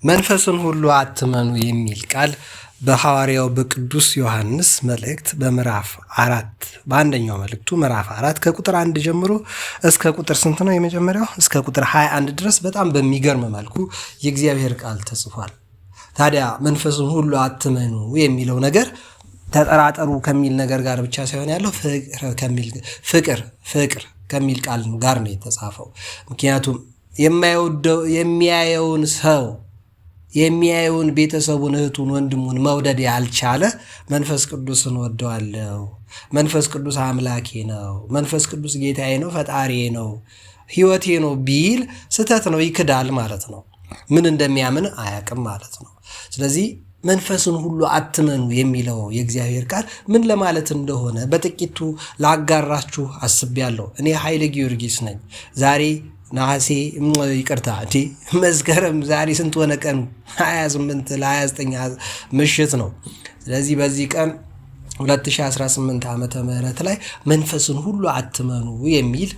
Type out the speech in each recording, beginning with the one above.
መንፈስን ሁሉ አትመኑ የሚል ቃል በሐዋርያው በቅዱስ ዮሐንስ መልእክት በምዕራፍ 4 በአንደኛው መልእክቱ ምዕራፍ 4 ከቁጥር 1 ጀምሮ እስከ ቁጥር ስንት ነው የመጀመሪያው እስከ ቁጥር 21 ድረስ በጣም በሚገርም መልኩ የእግዚአብሔር ቃል ተጽፏል። ታዲያ መንፈስን ሁሉ አትመኑ የሚለው ነገር ተጠራጠሩ ከሚል ነገር ጋር ብቻ ሳይሆን ያለው ፍቅር ከሚል ቃል ጋር ነው የተጻፈው። ምክንያቱም የሚያየውን ሰው የሚያየውን ቤተሰቡን እህቱን ወንድሙን መውደድ ያልቻለ መንፈስ ቅዱስን ወደዋለሁ፣ መንፈስ ቅዱስ አምላኬ ነው፣ መንፈስ ቅዱስ ጌታዬ ነው፣ ፈጣሪዬ ነው፣ ሕይወቴ ነው ቢል ስተት ነው፣ ይክዳል ማለት ነው። ምን እንደሚያምን አያውቅም ማለት ነው። ስለዚህ መንፈስን ሁሉ አትመኑ የሚለው የእግዚአብሔር ቃል ምን ለማለት እንደሆነ በጥቂቱ ላጋራችሁ አስቤያለሁ። እኔ ኃይለ ጊዮርጊስ ነኝ። ዛሬ መስከረም ዛሬ ስንት ሆነ ቀኑ? 28 ለ29 ምሽት ነው። ስለዚህ በዚህ ቀን 2018 ዓመተ ምህረት ላይ መንፈስን ሁሉ አትመኑ የሚል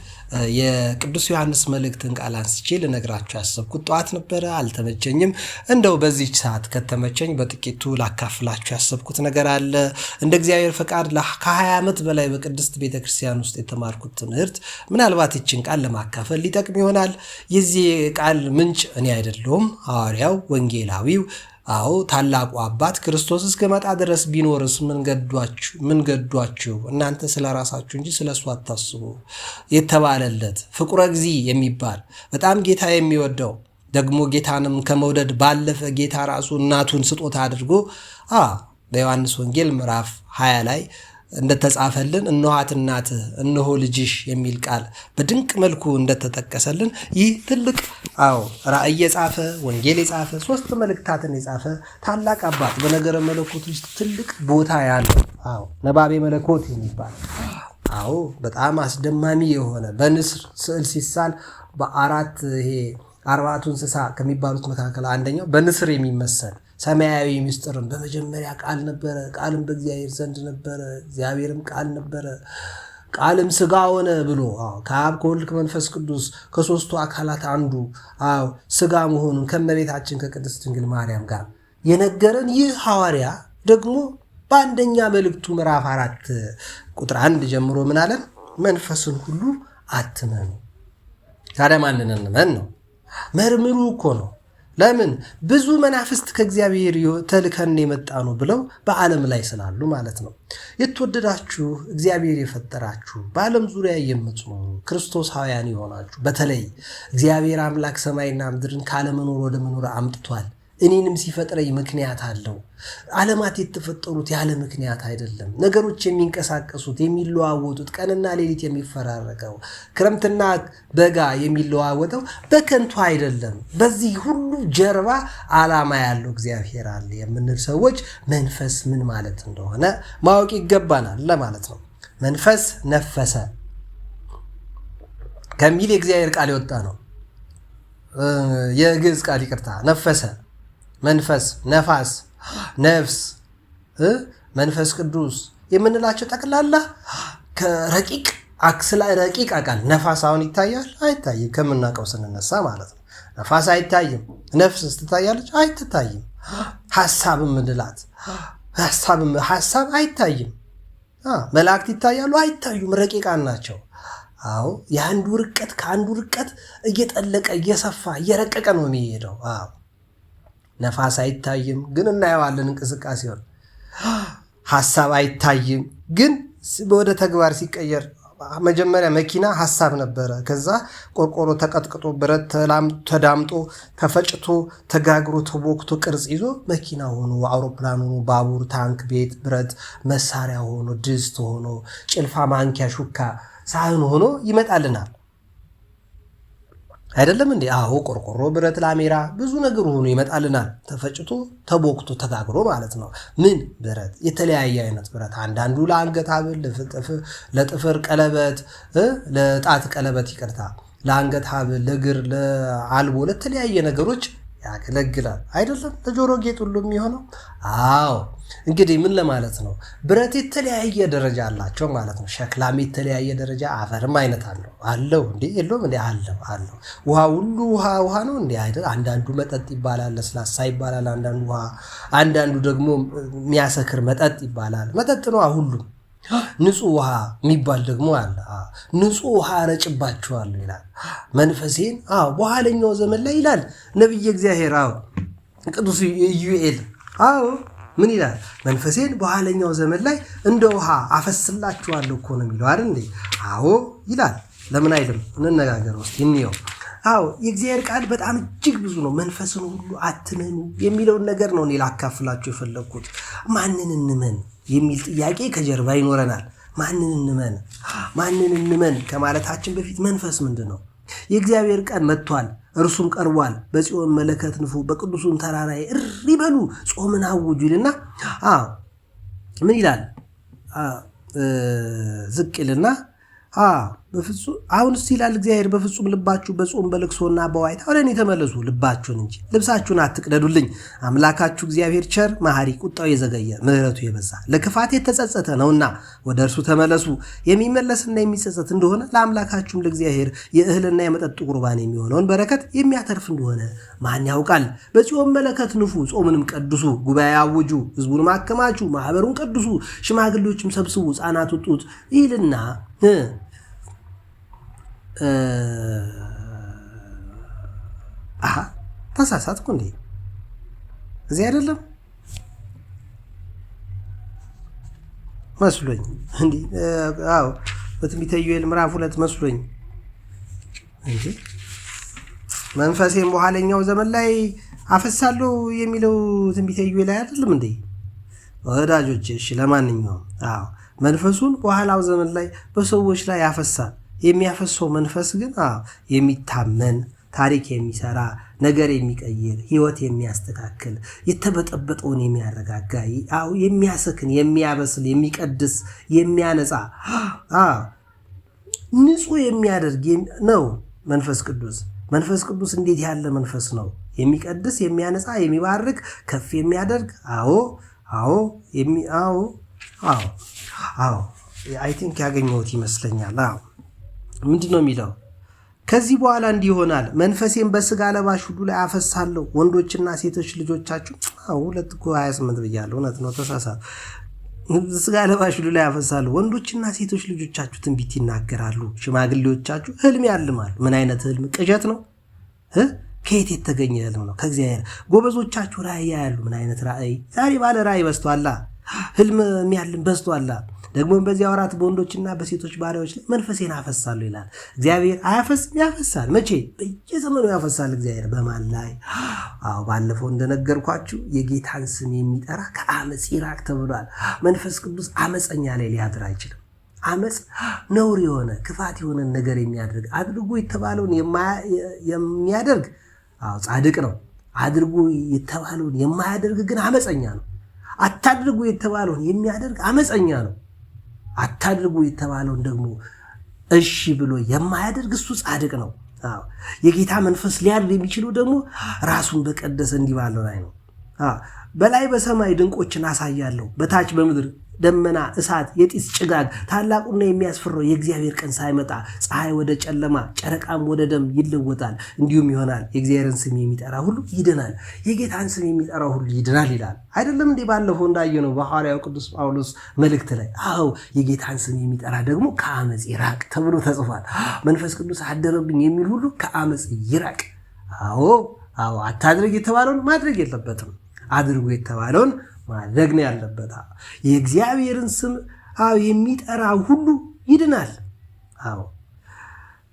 የቅዱስ ዮሐንስ መልእክትን ቃል አንስቼ ልነግራችሁ ያሰብኩት ጠዋት ነበረ፣ አልተመቸኝም። እንደው በዚህ ሰዓት ከተመቸኝ በጥቂቱ ላካፍላችሁ ያሰብኩት ነገር አለ። እንደ እግዚአብሔር ፈቃድ ከ20 ዓመት በላይ በቅድስት ቤተክርስቲያን ውስጥ የተማርኩት ትምህርት ምናልባት ይችን ቃል ለማካፈል ሊጠቅም ይሆናል። የዚህ ቃል ምንጭ እኔ አይደለሁም፣ ሐዋርያው ወንጌላዊው ታላቁ አባት ክርስቶስ እስከመጣ ድረስ ቢኖርስ ምን ገዷችሁ እናንተ ስለ ራሳችሁ እንጂ ስለ እሱ አታስቡ የተባለለት ፍቁረ እግዚእ የሚባል በጣም ጌታ የሚወደው ደግሞ ጌታንም ከመውደድ ባለፈ ጌታ ራሱ እናቱን ስጦታ አድርጎ በዮሐንስ ወንጌል ምዕራፍ 20 ላይ እንደተጻፈልን እነኋት እናትህ እነሆ ልጅሽ የሚል ቃል በድንቅ መልኩ እንደተጠቀሰልን ይህ ትልቅ ራእይ የጻፈ ወንጌል የጻፈ 3 መልእክታትን የጻፈ ታላቅ አባት በነገረ መለኮት ውስጥ ትልቅ ቦታ ያለው ነባቤ መለኮት የሚባል በጣም አስደማሚ የሆነ በንስር ስዕል ሲሳል በአራት አርባዕቱ እንስሳ ከሚባሉት መካከል አንደኛው በንስር የሚመሰል ሰማያዊ ምስጢርን በመጀመሪያ ቃል ነበረ፣ ቃልም በእግዚአብሔር ዘንድ ነበረ፣ እግዚአብሔርም ቃል ነበረ፣ ቃልም ሥጋ ሆነ ብሎ ከአብ ከወልድ ከመንፈስ ቅዱስ ከሦስቱ አካላት አንዱ ሥጋ መሆኑን ከእመቤታችን ከቅድስት ድንግል ማርያም ጋር የነገረን ይህ ሐዋርያ ደግሞ በአንደኛ መልእክቱ ምዕራፍ 4 ቁጥር 1 ጀምሮ ምን አለን? መንፈስን ሁሉ አትመኑ። ታዲያ ማንን እንመን ነው? መርምሩ እኮ ነው። ለምን? ብዙ መናፍስት ከእግዚአብሔር ተልከን የመጣ ነው ብለው በዓለም ላይ ስላሉ ማለት ነው። የተወደዳችሁ እግዚአብሔር የፈጠራችሁ በዓለም ዙሪያ የምትኖሩ ክርስቶሳውያን የሆናችሁ በተለይ እግዚአብሔር አምላክ ሰማይና ምድርን ካለመኖር ወደ መኖር አምጥቷል። እኔንም ሲፈጥረኝ ምክንያት አለው። ዓለማት የተፈጠሩት ያለ ምክንያት አይደለም። ነገሮች የሚንቀሳቀሱት የሚለዋወጡት፣ ቀንና ሌሊት የሚፈራረቀው፣ ክረምትና በጋ የሚለዋወጠው በከንቱ አይደለም። በዚህ ሁሉ ጀርባ ዓላማ ያለው እግዚአብሔር አለ የምንል ሰዎች መንፈስ ምን ማለት እንደሆነ ማወቅ ይገባናል ለማለት ነው። መንፈስ ነፈሰ ከሚል የእግዚአብሔር ቃል የወጣ ነው። የግዕዝ ቃል ይቅርታ፣ ነፈሰ፣ መንፈስ፣ ነፋስ፣ ነፍስ፣ መንፈስ ቅዱስ የምንላቸው ጠቅላላ ከረቂቅ ረቂቅ አካል ነፋስ አሁን ይታያል አይታይም? ከምናውቀው ስንነሳ ማለት ነው። ነፋስ አይታይም። ነፍስ ትታያለች አይትታይም? ሐሳብ ምንላት ሐሳብ አይታይም። መላእክት ይታያሉ አይታዩም? ረቂቃን ናቸው። የአንዱ ርቀት ከአንዱ ርቀት እየጠለቀ እየሰፋ እየረቀቀ ነው የሚሄደው። ነፋስ አይታይም ግን እናየዋለን እንቅስቃሴውን። ሐሳብ አይታይም ግን ወደ ተግባር ሲቀየር መጀመሪያ መኪና ሐሳብ ነበረ። ከዛ ቆርቆሮ ተቀጥቅጦ ብረት ተዳምጦ ተፈጭቶ ተጋግሮ ተቦክቶ ቅርጽ ይዞ መኪና ሆኖ አውሮፕላን ሆኖ ባቡር፣ ታንክ፣ ቤት፣ ብረት መሳሪያ ሆኖ ድስት ሆኖ ጭልፋ፣ ማንኪያ፣ ሹካ፣ ሳህን ሆኖ ይመጣልናል አይደለም እንዴ? ቆርቆሮ፣ ብረት፣ ላሜራ ብዙ ነገር ሆኖ ይመጣልናል። ተፈጭቶ ተቦክቶ ተጋግሮ ማለት ነው። ምን ብረት? የተለያየ አይነት ብረት። አንዳንዱ ለአንገት ሐብል፣ ለጥፍር ቀለበት፣ ለጣት ቀለበት ይቅርታ፣ ለአንገት ሐብል፣ ለእግር፣ ለአልቦ፣ ለተለያየ ነገሮች ያገለግላል አይደለም? ለጆሮ ጌጥ ሁሉ የሚሆነው። አዎ እንግዲህ ምን ለማለት ነው? ብረት የተለያየ ደረጃ አላቸው ማለት ነው። ሸክላም የተለያየ ደረጃ፣ አፈርም አይነት አለው እንዴ? የለውም እንዴ? አለው። ውሃ ሁሉ ውሃ ነው እንዴ? አይደል? አንዳንዱ መጠጥ ይባላል፣ ለስላሳ ይባላል። አንዳንዱ ውሃ፣ አንዳንዱ ደግሞ የሚያሰክር መጠጥ ይባላል። መጠጥ ነው ሁሉም። ንጹህ ውሃ የሚባል ደግሞ አለ። ንጹህ ውሃ ረጭባችኋለሁ ይላል መንፈሴን በኋለኛው ዘመን ላይ ይላል ነቢየ እግዚአብሔር ቅዱስ ኢዩኤል ምን ይላል? መንፈሴን በኋለኛው ዘመን ላይ እንደ ውሃ አፈስላችኋለሁ እኮ ነው የሚለው አይደል እንዴ? አዎ ይላል። ለምን አይልም? እንነጋገር ውስጥ እንየው። የእግዚአብሔር ቃል በጣም እጅግ ብዙ ነው። መንፈስን ሁሉ አትመኑ የሚለውን ነገር ነው እኔ ላካፍላችሁ የፈለግኩት። ማንን እንመን የሚል ጥያቄ ከጀርባ ይኖረናል። ማንን እንመን ከማለታችን በፊት መንፈስ ምንድን ነው? የእግዚአብሔር ቀን መጥቷል፣ እርሱም ቀርቧል። በጽዮን መለከት ንፉ፣ በቅዱሱም ተራራዬ እሪ በሉ፣ ጾምን አውጁ ይልና ምን ይላል? ዝቅ ይልና በፍጹም አሁንስ ይላል እግዚአብሔር በፍጹም ልባችሁ በጾም በልቅሶና በዋይታ ወደ እኔ ተመለሱ፣ ልባችሁን እንጂ ልብሳችሁን አትቅደዱልኝ። አምላካችሁ እግዚአብሔር ቸር መሐሪ፣ ቁጣው የዘገየ ምሕረቱ የበዛ ለክፋት የተጸጸተ ነውና ወደ እርሱ ተመለሱ። የሚመለስና የሚጸጸት እንደሆነ ለአምላካችሁም ለእግዚአብሔር የእህልና የመጠጥ ቁርባን የሚሆነውን በረከት የሚያተርፍ እንደሆነ ማን ያውቃል? በጽዮን መለከት ንፉ፣ ጾምንም ቀድሱ፣ ጉባኤ አውጁ፣ ሕዝቡንም አከማቹ፣ ማኅበሩን ቀድሱ፣ ሽማግሌዎችም ሰብስቡ፣ ሕፃናት ውጡት ይልና ተሳሳትኩ እንዴ? እዚህ አይደለም መስሎኝ እንዴ? በትንቢተ ኢዩኤል ምዕራፍ 2 መስሎኝ እንዴ? መንፈሴን በኋለኛው ዘመን ላይ አፈሳለሁ የሚለው ትንቢተ ኢዩኤል ላይ አይደለም እንዴ ወዳጆች? እሺ ለማንኛውም መንፈሱን በኋላው ዘመን ላይ በሰዎች ላይ ያፈሳል። የሚያፈሰው መንፈስ ግን የሚታመን ታሪክ የሚሰራ ነገር የሚቀይር ሕይወት የሚያስተካክል የተበጠበጠውን የሚያረጋጋ የሚያሰክን የሚያበስል የሚቀድስ የሚያነጻ ንጹህ የሚያደርግ ነው መንፈስ ቅዱስ። መንፈስ ቅዱስ እንዴት ያለ መንፈስ ነው? የሚቀድስ የሚያነጻ የሚባርክ ከፍ የሚያደርግ አይ ቲንክ ያገኘሁት ይመስለኛል። ምንድን ነው የሚለው? ከዚህ በኋላ እንዲህ ይሆናል፣ መንፈሴን በስጋ ለባሽ ሁሉ ላይ አፈሳለሁ፣ ወንዶችና ሴቶች ልጆቻችሁ 2:28 ብያለሁ። እውነት ነው፣ ተሳሳት። ስጋ ለባሽ ሁሉ ላይ አፈሳለሁ፣ ወንዶችና ሴቶች ልጆቻችሁ ትንቢት ይናገራሉ፣ ሽማግሌዎቻችሁ ህልም ያልማሉ። ምን አይነት ህልም? ቅዠት ነው? ከየት የተገኘ ህልም ነው? ከእግዚአብሔር። ጎበዞቻችሁ ራእይ ያያሉ። ምን አይነት ራእይ? ዛሬ ባለ ራእይ በዝቷላ፣ ህልም የሚያልም በዝቷላ። ደግሞ በዚያ ወራት በወንዶችና በሴቶች ባሪያዎች ላይ መንፈሴን አፈሳለሁ ይላል እግዚአብሔር። አያፈስም? ያፈሳል። መቼ? በየዘመኑ ያፈሳል እግዚአብሔር። በማን ላይ? ባለፈው እንደነገርኳችሁ የጌታን ስም የሚጠራ ከአመፅ ይራቅ ተብሏል። መንፈስ ቅዱስ አመፀኛ ላይ ሊያድር አይችልም። አመፅ ነውር የሆነ ክፋት የሆነ ነገር የሚያደርግ አድርጎ የተባለውን የሚያደርግ ጻድቅ ነው። አድርጎ የተባለውን የማያደርግ ግን አመፀኛ ነው። አታድርጉ የተባለውን የሚያደርግ አመፀኛ ነው። አታድርጉ የተባለውን ደግሞ እሺ ብሎ የማያደርግ እሱ ጻድቅ ነው። የጌታ መንፈስ ሊያድር የሚችለው ደግሞ ራሱን በቀደሰ እንዲህ ባለው ላይ ነው። በላይ በሰማይ ድንቆችን አሳያለሁ፣ በታች በምድር ደመና፣ እሳት፣ የጢስ ጭጋግ። ታላቁና የሚያስፈራው የእግዚአብሔር ቀን ሳይመጣ ፀሐይ ወደ ጨለማ ጨረቃም ወደ ደም ይለወጣል። እንዲሁም ይሆናል። የእግዚአብሔርን ስም የሚጠራ ሁሉ ይድናል። የጌታን ስም የሚጠራ ሁሉ ይድናል ይላል አይደለም እንዴ? ባለፈው እንዳየነው በሐዋርያው ቅዱስ ጳውሎስ መልእክት ላይ የጌታን ስም የሚጠራ ደግሞ ከአመፅ ይራቅ ተብሎ ተጽፏል። መንፈስ ቅዱስ አደረብኝ የሚል ሁሉ ከአመፅ ይራቅ። አታድርግ የተባለውን ማድረግ የለበትም። አድርጉ የተባለውን ማድረግ ነው ያለበት። የእግዚአብሔርን ስም የሚጠራ ሁሉ ይድናል።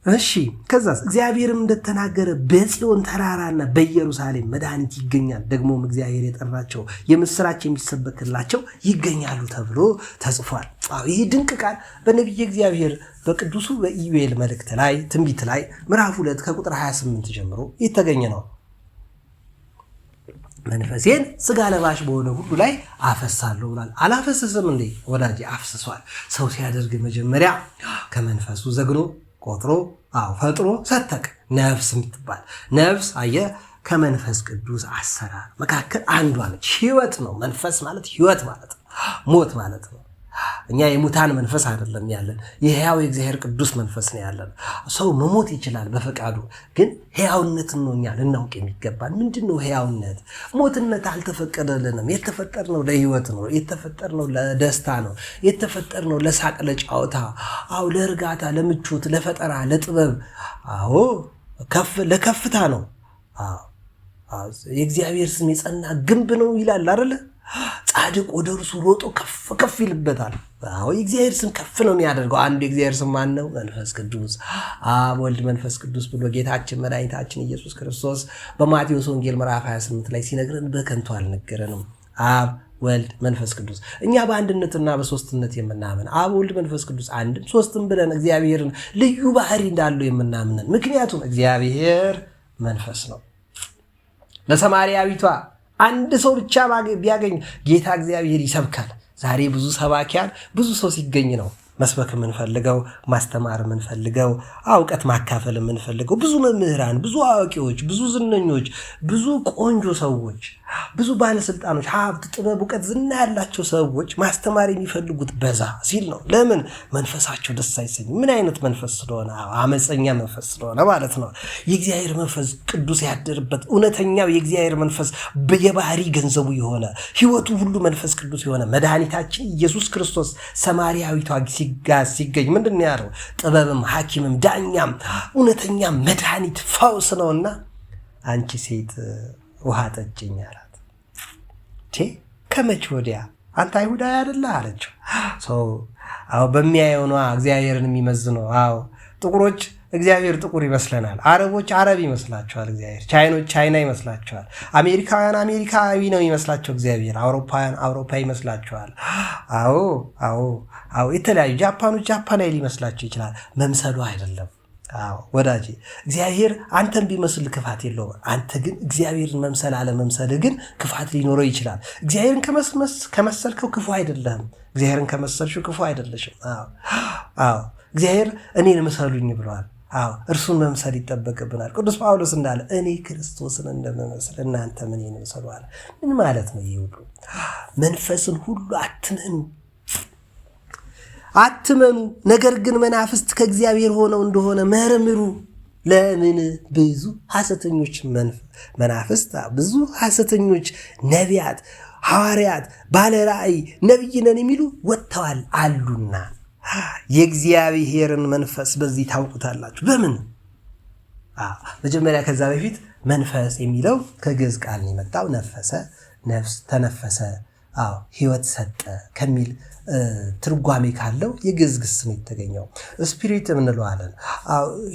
እሺ ከዛስ? እግዚአብሔርም እንደተናገረ በጽዮን ተራራና በኢየሩሳሌም መድኃኒት ይገኛል፣ ደግሞም እግዚአብሔር የጠራቸው የምስራች የሚሰበክላቸው ይገኛሉ ተብሎ ተጽፏል። ይህ ድንቅ ቃል በነቢየ እግዚአብሔር በቅዱሱ በኢዩኤል መልእክት ላይ ትንቢት ላይ ምዕራፍ 2 ከቁጥር 28 ጀምሮ የተገኘ ነው። መንፈሴን ስጋ ለባሽ በሆነ ሁሉ ላይ አፈሳለሁ ብሏል። አላፈሰስም እንዴ ወዳጄ? አፍስሷል። ሰው ሲያደርግ መጀመሪያ ከመንፈሱ ዘግኖ ቆጥሮ ፈጥሮ ሰተቅ ነፍስ የምትባል ነፍስ ከመንፈስ ቅዱስ አሰራር መካከል አንዷ ነች። ህይወት ነው። መንፈስ ማለት ህይወት ማለት ነው፣ ሞት ማለት ነው። እኛ የሙታን መንፈስ አይደለም ያለን፣ የሕያው የእግዚአብሔር ቅዱስ መንፈስ ነው ያለን። ሰው መሞት ይችላል በፈቃዱ፣ ግን ሕያውነትን ነው እኛ ልናውቅ የሚገባን። ምንድን ነው ሕያውነት? ሞትነት አልተፈቀደልንም። የተፈጠርነው ለህይወት ነው። የተፈጠርነው ለደስታ ነው። የተፈጠርነው ለሳቅ፣ ለጫወታ፣ ለእርጋታ፣ ለምቾት፣ ለፈጠራ፣ ለጥበብ፣ ለከፍታ ነው። የእግዚአብሔር ስም የጸና ግንብ ነው ይላል አይደለ? ጻድቅ ወደ እርሱ ሮጦ ከፍ ከፍ ይልበታል። የእግዚአብሔር ስም ከፍ ነው የሚያደርገው። አንዱ የእግዚአብሔር ስም ማን ነው? መንፈስ ቅዱስ። አብ ወልድ መንፈስ ቅዱስ ብሎ ጌታችን መድኃኒታችን ኢየሱስ ክርስቶስ በማቴዎስ ወንጌል ምዕራፍ 28 ላይ ሲነግረን በከንቱ አልነገረንም። አብ ወልድ መንፈስ ቅዱስ። እኛ በአንድነትና በሶስትነት የምናምን አብ ወልድ መንፈስ ቅዱስ አንድም ሶስትም ብለን እግዚአብሔርን ልዩ ባህሪ እንዳለው የምናምነን፣ ምክንያቱም እግዚአብሔር መንፈስ ነው። ለሰማርያዊቷ አንድ ሰው ብቻ ቢያገኝ ጌታ እግዚአብሔር ይሰብካል። ዛሬ ብዙ ሰባኪያን ብዙ ሰው ሲገኝ ነው መስበክ የምንፈልገው፣ ማስተማር የምንፈልገው፣ እውቀት ማካፈል የምንፈልገው። ብዙ መምህራን፣ ብዙ አዋቂዎች፣ ብዙ ዝነኞች፣ ብዙ ቆንጆ ሰዎች፣ ብዙ ባለስልጣኖች፣ ሀብት፣ ጥበብ፣ እውቀት፣ ዝና ያላቸው ሰዎች ማስተማር የሚፈልጉት በዛ ሲል ነው። ለምን? መንፈሳቸው ደስ አይሰኝም። ምን አይነት መንፈስ ስለሆነ? አመፀኛ መንፈስ ስለሆነ ማለት ነው። የእግዚአብሔር መንፈስ ቅዱስ ያደርበት እውነተኛው የእግዚአብሔር መንፈስ የባህሪ ገንዘቡ የሆነ ህይወቱ ሁሉ መንፈስ ቅዱስ የሆነ መድኃኒታችን ኢየሱስ ክርስቶስ ሰማርያዊቷ ሲገኝ ምንድን ነው ያለው? ጥበብም ሐኪምም ዳኛም እውነተኛ መድኃኒት ፈውስ ነውና አንቺ ሴት ውሃ ጠጭኝ አላት። ከመቼ ወዲያ አንተ አይሁዳዊ አይደለህ አለችው። በሚያየው ነዋ እግዚአብሔርን የሚመዝነው። ጥቁሮች እግዚአብሔር ጥቁር ይመስለናል። አረቦች አረብ ይመስላቸዋል እግዚአብሔር። ቻይኖች ቻይና ይመስላቸዋል። አሜሪካውያን አሜሪካዊ ነው ይመስላቸው እግዚአብሔር። አውሮፓውያን አውሮፓ ይመስላቸዋል። የተለያዩ ጃፓኖች ጃፓናዊ ሊመስላቸው ይችላል። መምሰሉ አይደለም ወዳጄ። እግዚአብሔር አንተን ቢመስል ክፋት የለውም። አንተ ግን እግዚአብሔርን መምሰል አለመምሰል ግን ክፋት ሊኖረው ይችላል። እግዚአብሔርን ከመሰልከው ክፉ አይደለም። እግዚአብሔርን ከመሰልሽው ክፉ አይደለሽም። እግዚአብሔር እኔን ምሰሉኝ ብለዋል። እርሱን መምሰል ይጠበቅብናል። ቅዱስ ጳውሎስ እንዳለ እኔ ክርስቶስን እንደምመስል እናንተ እኔን ምሰሉ አለ። ምን ማለት ነው? ይህ ሁሉ መንፈስን ሁሉ አትመኑ፣ ነገር ግን መናፍስት ከእግዚአብሔር ሆነው እንደሆነ መርምሩ። ለምን? ብዙ ሐሰተኞች መናፍስት፣ ብዙ ሐሰተኞች ነቢያት፣ ሐዋርያት፣ ባለ ራእይ፣ ነቢይ ነን የሚሉ ወጥተዋል አሉና የእግዚአብሔርን መንፈስ በዚህ ታውቁታላችሁ። በምን? መጀመሪያ ከዛ በፊት መንፈስ የሚለው ከግዕዝ ቃል ነው የመጣው። ነፈሰ፣ ነፍስ፣ ተነፈሰ፣ ህይወት ሰጠ ከሚል ትርጓሜ ካለው የግዕዝ ግስ ነው የተገኘው። ስፒሪት እንለዋለን።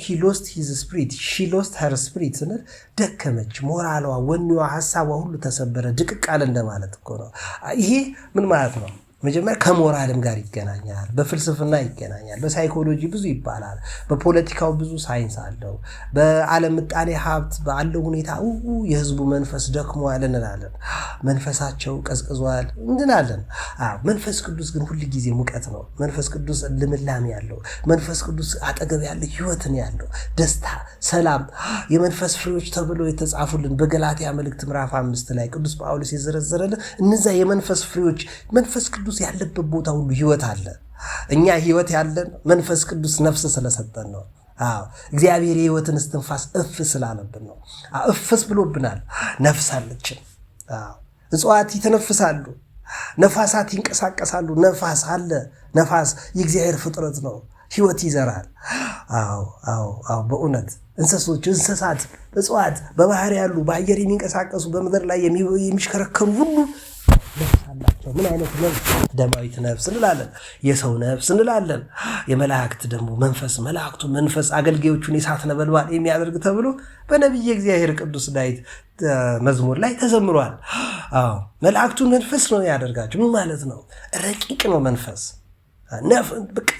ሂ ሎስት ሂዝ ስፒሪት፣ ሺ ሎስት ሄር ስፒሪት ስንል ደከመች፣ ሞራሏ፣ ወኔዋ፣ ሀሳቧ ሁሉ ተሰበረ፣ ድቅቅ አለ እንደማለት እኮ ነው። ይሄ ምን ማለት ነው? መጀመሪያ ከሞራልም ጋር ይገናኛል፣ በፍልስፍና ይገናኛል፣ በሳይኮሎጂ ብዙ ይባላል፣ በፖለቲካው ብዙ ሳይንስ አለው፣ በዓለም ምጣኔ ሀብት ባለው ሁኔታ የህዝቡ መንፈስ ደክሟል እንላለን፣ መንፈሳቸው ቀዝቅዟል እንላለን። መንፈስ ቅዱስ ግን ሁል ጊዜ ሙቀት ነው። መንፈስ ቅዱስ ልምላሜ ያለው፣ መንፈስ ቅዱስ አጠገብ ያለ ህይወትን ያለው፣ ደስታ፣ ሰላም፣ የመንፈስ ፍሬዎች ተብለው የተጻፉልን በገላትያ መልእክት ምዕራፍ 5 ላይ ቅዱስ ጳውሎስ የዘረዘረልን እነዛ የመንፈስ ፍሬዎች መንፈስ ቅዱስ ያለበት ቦታ ሁሉ ህይወት አለ። እኛ ህይወት ያለን መንፈስ ቅዱስ ነፍስ ስለሰጠን ነው። እግዚአብሔር የህይወትን እስትንፋስ እፍ ስላለብን ነው። እፍስ ብሎብናል። ነፍስ አለችን። እጽዋት ይተነፍሳሉ፣ ነፋሳት ይንቀሳቀሳሉ። ነፋስ አለ። ነፋስ የእግዚአብሔር ፍጥረት ነው። ህይወት ይዘራል። በእውነት እንስሳት፣ እጽዋት፣ በባህር ያሉ፣ በአየር የሚንቀሳቀሱ፣ በምድር ላይ የሚሽከረከሩ ሁሉ ነፍስ አላቸው። ምን አይነት ነፍስ? ደማዊት ነፍስ እንላለን፣ የሰው ነፍስ እንላለን። የመላእክት ደግሞ መንፈስ፣ መላእክቱ መንፈስ አገልጋዮቹን የእሳት ነበልባል የሚያደርግ ተብሎ በነቢየ እግዚአብሔር ቅዱስ ዳዊት መዝሙር ላይ ተዘምሯል። መላእክቱን መንፈስ ነው ያደርጋቸው። ምን ማለት ነው? ረቂቅ ነው መንፈስ።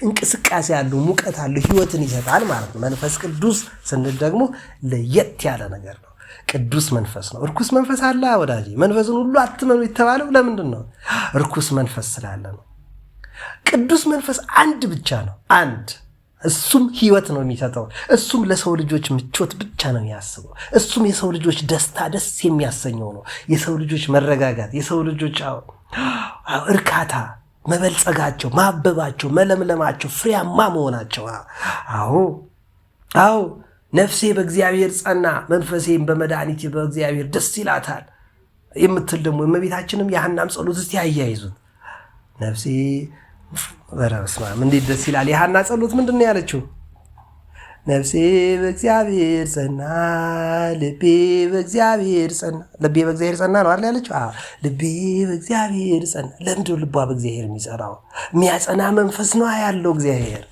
እንቅስቃሴ አለው፣ ሙቀት አለው፣ ህይወትን ይሰጣል ማለት ነው። መንፈስ ቅዱስ ስንል ደግሞ ለየት ያለ ነገር ነው። ቅዱስ መንፈስ ነው። እርኩስ መንፈስ አለ ወዳጅ። መንፈስን ሁሉ አትመኑ የተባለው ለምንድን ነው? እርኩስ መንፈስ ስላለ ነው። ቅዱስ መንፈስ አንድ ብቻ ነው። አንድ እሱም ህይወት ነው የሚሰጠው። እሱም ለሰው ልጆች ምቾት ብቻ ነው የሚያስበው። እሱም የሰው ልጆች ደስታ ደስ የሚያሰኘው ነው። የሰው ልጆች መረጋጋት፣ የሰው ልጆች እርካታ፣ መበልጸጋቸው፣ ማበባቸው፣ መለምለማቸው፣ ፍሬያማ መሆናቸው። አዎ ነፍሴ በእግዚአብሔር ጸና፣ መንፈሴም በመድኃኒቴ በእግዚአብሔር ደስ ይላታል የምትል ደግሞ እመቤታችንም የሐናም ጸሎት እስቲ አያይዙት። ነፍሴ በረስማም እንዴት ደስ ይላል! የሐና ጸሎት ምንድን ነው ያለችው? ነፍሴ በእግዚአብሔር ጸና፣ ልቤ በእግዚአብሔር ጸና። ልቤ በእግዚአብሔር ጸና ነው አይደል ያለችው? ልቤ በእግዚአብሔር ጸና። ለምንድነው ልቧ በእግዚአብሔር የሚጸናው? የሚያጸና መንፈስ ነው ያለው እግዚአብሔር።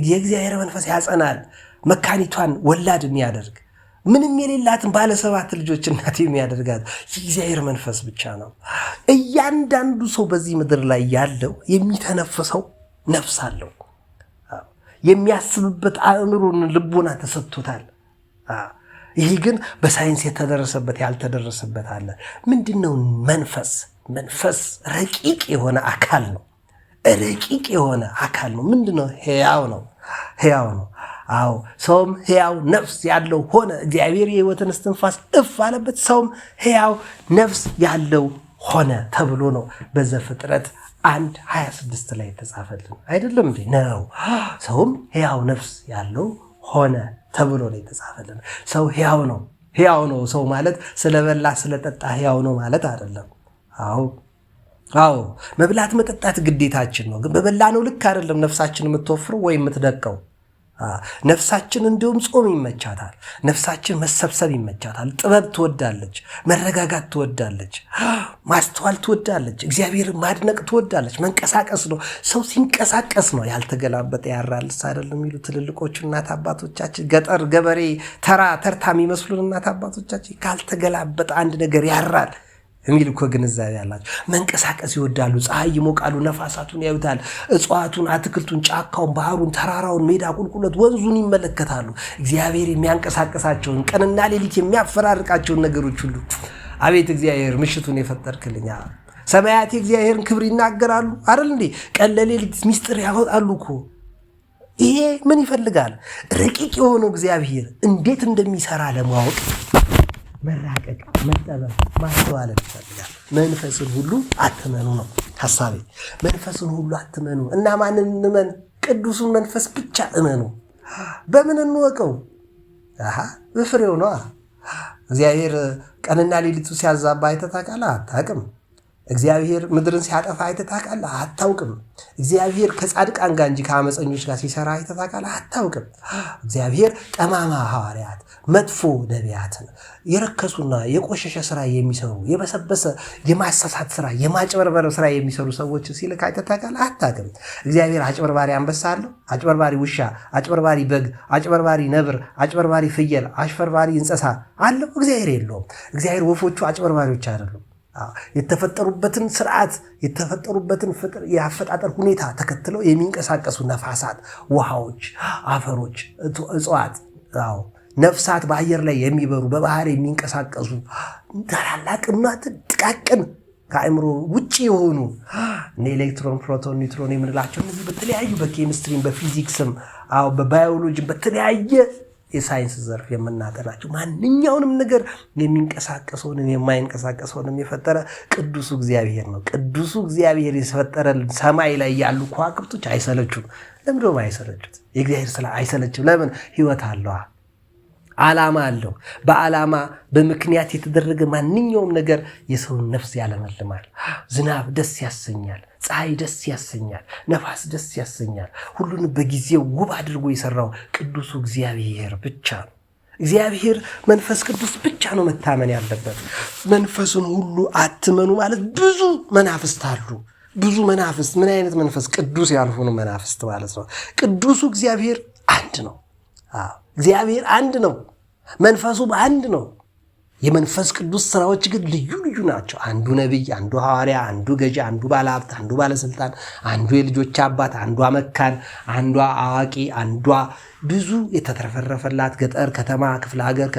የእግዚአብሔር መንፈስ ያጸናል። መካኒቷን ወላድ የሚያደርግ ምንም የሌላትን ባለ 7 ልጆች እናት የሚያደርጋት የእግዚአብሔር መንፈስ ብቻ ነው። እያንዳንዱ ሰው በዚህ ምድር ላይ ያለው የሚተነፍሰው ነፍስ አለው። የሚያስብበት አእምሮን ልቦና ተሰጥቶታል። ይህ ግን በሳይንስ የተደረሰበት ያልተደረሰበት አለ። ምንድነው መንፈስ? መንፈስ ረቂቅ የሆነ አካል ነው። ረቂቅ የሆነ አካል ነው። ምንድነው? ሕያው ነው። ሕያው ነው። አዎ ሰውም ሕያው ነፍስ ያለው ሆነ። እግዚአብሔር የሕይወትን እስትንፋስ እፍ አለበት፣ ሰውም ሕያው ነፍስ ያለው ሆነ ተብሎ ነው በዘፍጥረት 1:26 ላይ የተጻፈልን አይደለም እንዴ? ነው። ሰውም ሕያው ነፍስ ያለው ሆነ ተብሎ ነው የተጻፈልን። ሰው ሕያው ነው። ሕያው ነው ሰው ማለት ስለበላ ስለጠጣ ሕያው ነው ማለት አይደለም። አዎ መብላት መጠጣት ግዴታችን ነው። ግን በበላ ነው ልክ አይደለም ነፍሳችን የምትወፍረው ወይ የምትደቀው። ነፍሳችን እንዲሁም ጾም ይመቻታል። ነፍሳችን መሰብሰብ ይመቻታል። ጥበብ ትወዳለች፣ መረጋጋት ትወዳለች፣ ማስተዋል ትወዳለች፣ እግዚአብሔር ማድነቅ ትወዳለች። መንቀሳቀስ ነው። ሰው ሲንቀሳቀስ ነው ያልተገላበጠ ያራል አይደለም የሚሉ ትልልቆቹ እናት አባቶቻችን። ገጠር ገበሬ ተርታ የሚመስሉን እናት አባቶቻችን ካልተገላበጠ አንድ ነገር ያራል የሚል እኮ ግንዛቤ ያላቸው። መንቀሳቀስ ይወዳሉ። ፀሐይ ይሞቃሉ፣ ነፋሳቱን ያዩታል፣ እጽዋቱን፣ አትክልቱን፣ ጫካውን፣ ባህሩን፣ ተራራውን፣ ሜዳ ቁልቁለት፣ ወንዙን ይመለከታሉ። እግዚአብሔር የሚያንቀሳቀሳቸውን ቀንና ሌሊት የሚያፈራርቃቸውን ነገሮች ሁሉ አቤት እግዚአብሔር ምሽቱን የፈጠርክልኛ። ሰማያት የእግዚአብሔርን ክብር ይናገራሉ አይደል እንዴ? ቀን ለሌሊት ሚስጥር ያወጣሉ እኮ። ይሄ ምን ይፈልጋል? ረቂቅ የሆነው እግዚአብሔር እንዴት እንደሚሰራ ለማወቅ መራቀቅ፣ መጠበቅ፣ ማስተዋል ይፈልጋል። መንፈስን ሁሉ አትመኑ ነው ሐሳቤ። መንፈስን ሁሉ አትመኑ እና ማንን እንመን? ቅዱሱን መንፈስ ብቻ እመኑ። በምን እንወቀው? በፍሬው ነው። እግዚአብሔር ቀንና ሌሊቱ ሲያዛባ አይተህ ታውቃለህ? አታውቅም። እግዚአብሔር ምድርን ሲያጠፋ አይተህ ታውቃለህ? አታውቅም። እግዚአብሔር ከጻድቃን ጋር እንጂ ከአመፀኞች ጋር ሲሰራ አይተህ ታውቃለህ? አታውቅም። እግዚአብሔር ጠማማ ሐዋርያት፣ መጥፎ ነቢያትን፣ የረከሱና የቆሸሸ ስራ የሚሰሩ የበሰበሰ የማሳሳት ስራ የማጭበርበር ስራ የሚሰሩ ሰዎች ሲልክ አይተህ ታውቃለህ? አታውቅም። እግዚአብሔር አጭበርባሪ አንበሳ አለው? አጭበርባሪ ውሻ፣ አጭበርባሪ በግ፣ አጭበርባሪ ነብር፣ አጭበርባሪ ፍየል፣ አጭበርባሪ እንስሳ አለው? እግዚአብሔር የለውም። እግዚአብሔር ወፎቹ አጭበርባሪዎች አይደሉም። የተፈጠሩበትን ስርዓት የተፈጠሩበትን ፍጥር የአፈጣጠር ሁኔታ ተከትለው የሚንቀሳቀሱ ነፋሳት፣ ውሃዎች፣ አፈሮች፣ እጽዋት፣ ነፍሳት፣ በአየር ላይ የሚበሩ በባህር የሚንቀሳቀሱ ታላላቅና ጥቃቅን ከአእምሮ ውጭ የሆኑ ኤሌክትሮን፣ ፕሮቶን፣ ኒውትሮን የምንላቸው እነዚህ በተለያዩ በኬሚስትሪም በፊዚክስም በባዮሎጂ በተለያየ የሳይንስ ዘርፍ የምናጠናቸው ማንኛውንም ነገር የሚንቀሳቀሰውንም የማይንቀሳቀሰውንም የፈጠረ ቅዱሱ እግዚአብሔር ነው። ቅዱሱ እግዚአብሔር የፈጠረልን ሰማይ ላይ ያሉ ከዋክብቶች አይሰለቹም። ለምን ደግሞ አይሰለቹት? የእግዚአብሔር ስራ አይሰለችም። ለምን? ሕይወት አለዋ፣ ዓላማ አለው። በዓላማ በምክንያት የተደረገ ማንኛውም ነገር የሰውን ነፍስ ያለመልማል። ዝናብ ደስ ያሰኛል፣ ፀሐይ ደስ ያሰኛል፣ ነፋስ ደስ ያሰኛል። ሁሉን በጊዜው ውብ አድርጎ የሰራው ቅዱሱ እግዚአብሔር ብቻ ነው። እግዚአብሔር መንፈስ ቅዱስ ብቻ ነው መታመን ያለበት። መንፈስን ሁሉ አትመኑ ማለት ብዙ መናፍስት አሉ። ብዙ መናፍስት። ምን አይነት መንፈስ? ቅዱስ ያልሆኑ መናፍስት ማለት ነው። ቅዱሱ እግዚአብሔር አንድ ነው። እግዚአብሔር አንድ ነው። መንፈሱም አንድ ነው። የመንፈስ ቅዱስ ስራዎች ግን ልዩ ልዩ ናቸው። አንዱ ነቢይ፣ አንዱ ሐዋርያ፣ አንዱ ገዢ፣ አንዱ ባለሀብት፣ አንዱ ባለስልጣን፣ አንዱ የልጆች አባት፣ አንዷ መካን፣ አንዷ አዋቂ፣ አንዷ ብዙ የተትረፈረፈላት ገጠር፣ ከተማ፣ ክፍለ ሀገር፣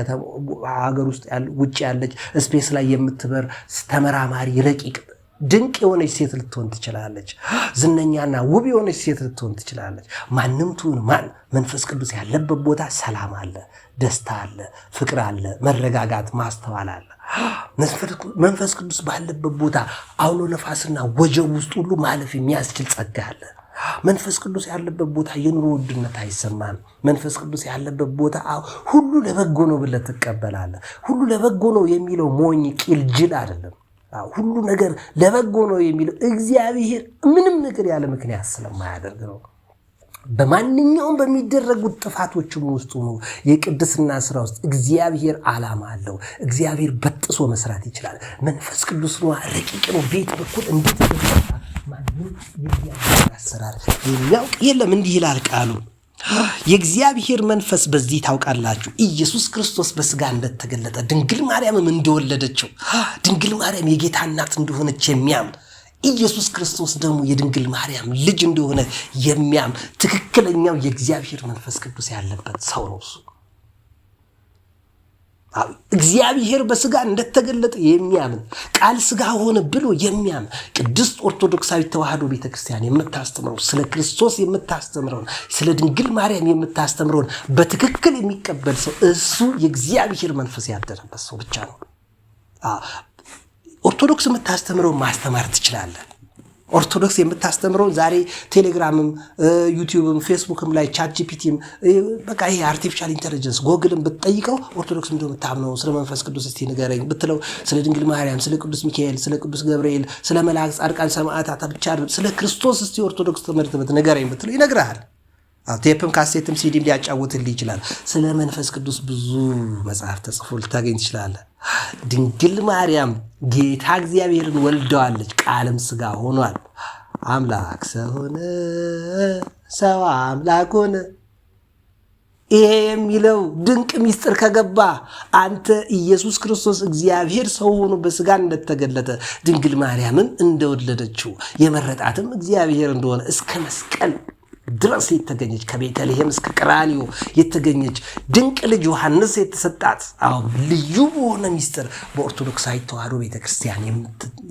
ሀገር ውስጥ ውጭ ያለች ስፔስ ላይ የምትበር ተመራማሪ ረቂቅ ድንቅ የሆነች ሴት ልትሆን ትችላለች። ዝነኛና ውብ የሆነች ሴት ልትሆን ትችላለች። ማንም ትሁን ማን መንፈስ ቅዱስ ያለበት ቦታ ሰላም አለ፣ ደስታ አለ፣ ፍቅር አለ፣ መረጋጋት፣ ማስተዋል አለ። መንፈስ ቅዱስ ባለበት ቦታ አውሎ ነፋስና ወጀብ ውስጥ ሁሉ ማለፍ የሚያስችል ጸጋ አለ። መንፈስ ቅዱስ ያለበት ቦታ የኑሮ ውድነት አይሰማም። መንፈስ ቅዱስ ያለበት ቦታ ሁሉ ለበጎ ነው ብለህ ትቀበላለህ። ሁሉ ለበጎ ነው የሚለው ሞኝ ቂል ጅል አይደለም። ሁሉ ነገር ለበጎ ነው የሚለው እግዚአብሔር ምንም ነገር ያለ ምክንያት ስለማያደርግ ነው። በማንኛውም በሚደረጉት ጥፋቶችም ውስጥ ነው የቅድስና ስራ ውስጥ እግዚአብሔር ዓላማ አለው። እግዚአብሔር በጥሶ መስራት ይችላል። መንፈስ ቅዱስ ነው ረቂቅ ነው። ቤት በኩል እንዴት ማንም የእግዚአብሔር አሰራር የሚያውቅ የለም። እንዲህ ይላል ቃሉ፣ የእግዚአብሔር መንፈስ በዚህ ታውቃላችሁ፣ ኢየሱስ ክርስቶስ በስጋ እንደተገለጠ ድንግል ማርያምም እንደወለደችው ድንግል ማርያም የጌታ እናት እንደሆነች የሚያምን ኢየሱስ ክርስቶስ ደግሞ የድንግል ማርያም ልጅ እንደሆነ የሚያምን ትክክለኛው የእግዚአብሔር መንፈስ ቅዱስ ያለበት ሰው ነው እሱ። እግዚአብሔር በስጋ እንደተገለጠ የሚያምን ቃል ስጋ ሆነ ብሎ የሚያምን ቅድስት ኦርቶዶክሳዊት ተዋሕዶ ቤተክርስቲያን የምታስተምረው ስለ ክርስቶስ የምታስተምረውን ስለ ድንግል ማርያም የምታስተምረውን በትክክል የሚቀበል ሰው እሱ የእግዚአብሔር መንፈስ ያደረበት ሰው ብቻ ነው። ኦርቶዶክስ የምታስተምረውን ማስተማር ትችላለህ። ኦርቶዶክስ የምታስተምረውን ዛሬ ቴሌግራምም ዩቲዩብም ፌስቡክም ላይ ቻት ጂፒቲም በቃ ይሄ አርቲፊሻል ኢንተለጀንስ ጎግልም ብትጠይቀው ኦርቶዶክስ እንደምታምነው ስለ መንፈስ ቅዱስ እስቲ ንገረኝ ብትለው ስለ ድንግል ማርያም፣ ስለ ቅዱስ ሚካኤል፣ ስለ ቅዱስ ገብርኤል፣ ስለ መላእክት፣ ጻድቃን፣ ሰማዕታት ብቻ ስለ ክርስቶስ እስቲ ኦርቶዶክስ ትምህርት ንገረኝ ብትለው ይነግርሃል። ቴፕም ካሴትም ሲዲም ሊያጫውትልህ ይችላል። ስለ መንፈስ ቅዱስ ብዙ መጽሐፍ ተጽፎ ልታገኝ ትችላለህ። ድንግል ማርያም ጌታ እግዚአብሔርን ወልደዋለች፣ ቃልም ስጋ ሆኗል፣ አምላክ ሰው ሆነ፣ ሰው አምላክ ሆነ። ይሄ የሚለው ድንቅ ሚስጥር ከገባ አንተ ኢየሱስ ክርስቶስ እግዚአብሔር ሰው ሆኖ በስጋ እንደተገለጠ ድንግል ማርያምም እንደወለደችው የመረጣትም እግዚአብሔር እንደሆነ እስከ መስቀል ድረስ የተገኘች ከቤተልሔም እስከ ቀራንዮ የተገኘች ድንቅ ልጅ ዮሐንስ የተሰጣት ልዩ በሆነ ሚስጥር በኦርቶዶክሳዊት ተዋሕዶ ቤተክርስቲያን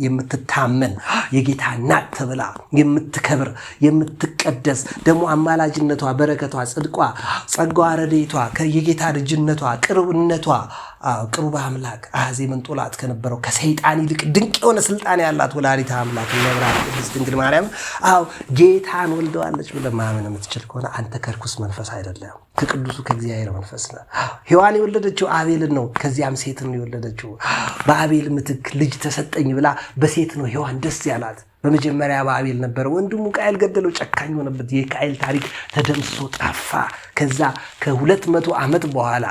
የምትታመን የጌታ እናት ተብላ የምትከብር የምትቀደስ ደግሞ አማላጅነቷ፣ በረከቷ፣ ጽድቋ፣ ጸጋዋ፣ ረድኤቷ የጌታ ልጅነቷ፣ ቅርብነቷ ቅሩብ አምላክ አዜ መንጦላት ከነበረው ከሰይጣን ይልቅ ድንቅ የሆነ ስልጣን ያላት ወላዲተ አምላክ ነብራት ቅድስት ድንግል ማርያም ጌታን ወልደዋለች ብለህ ማመን የምትችል ከሆነ አንተ ከርኩስ መንፈስ አይደለም፣ ከቅዱሱ ከእግዚአብሔር መንፈስ ነው። ሔዋን የወለደችው አቤልን ነው። ከዚያም ሴትን ነው የወለደችው። በአቤል ምትክ ልጅ ተሰጠኝ ብላ በሴት ነው ሔዋን ደስ ያላት። በመጀመሪያ በአቤል ነበረ፣ ወንድሙ ቃየል ገደለው፣ ጨካኝ ሆነበት። የቃየል ታሪክ ተደምስሶ ጠፋ። ከዛ ከ200 ዓመት በኋላ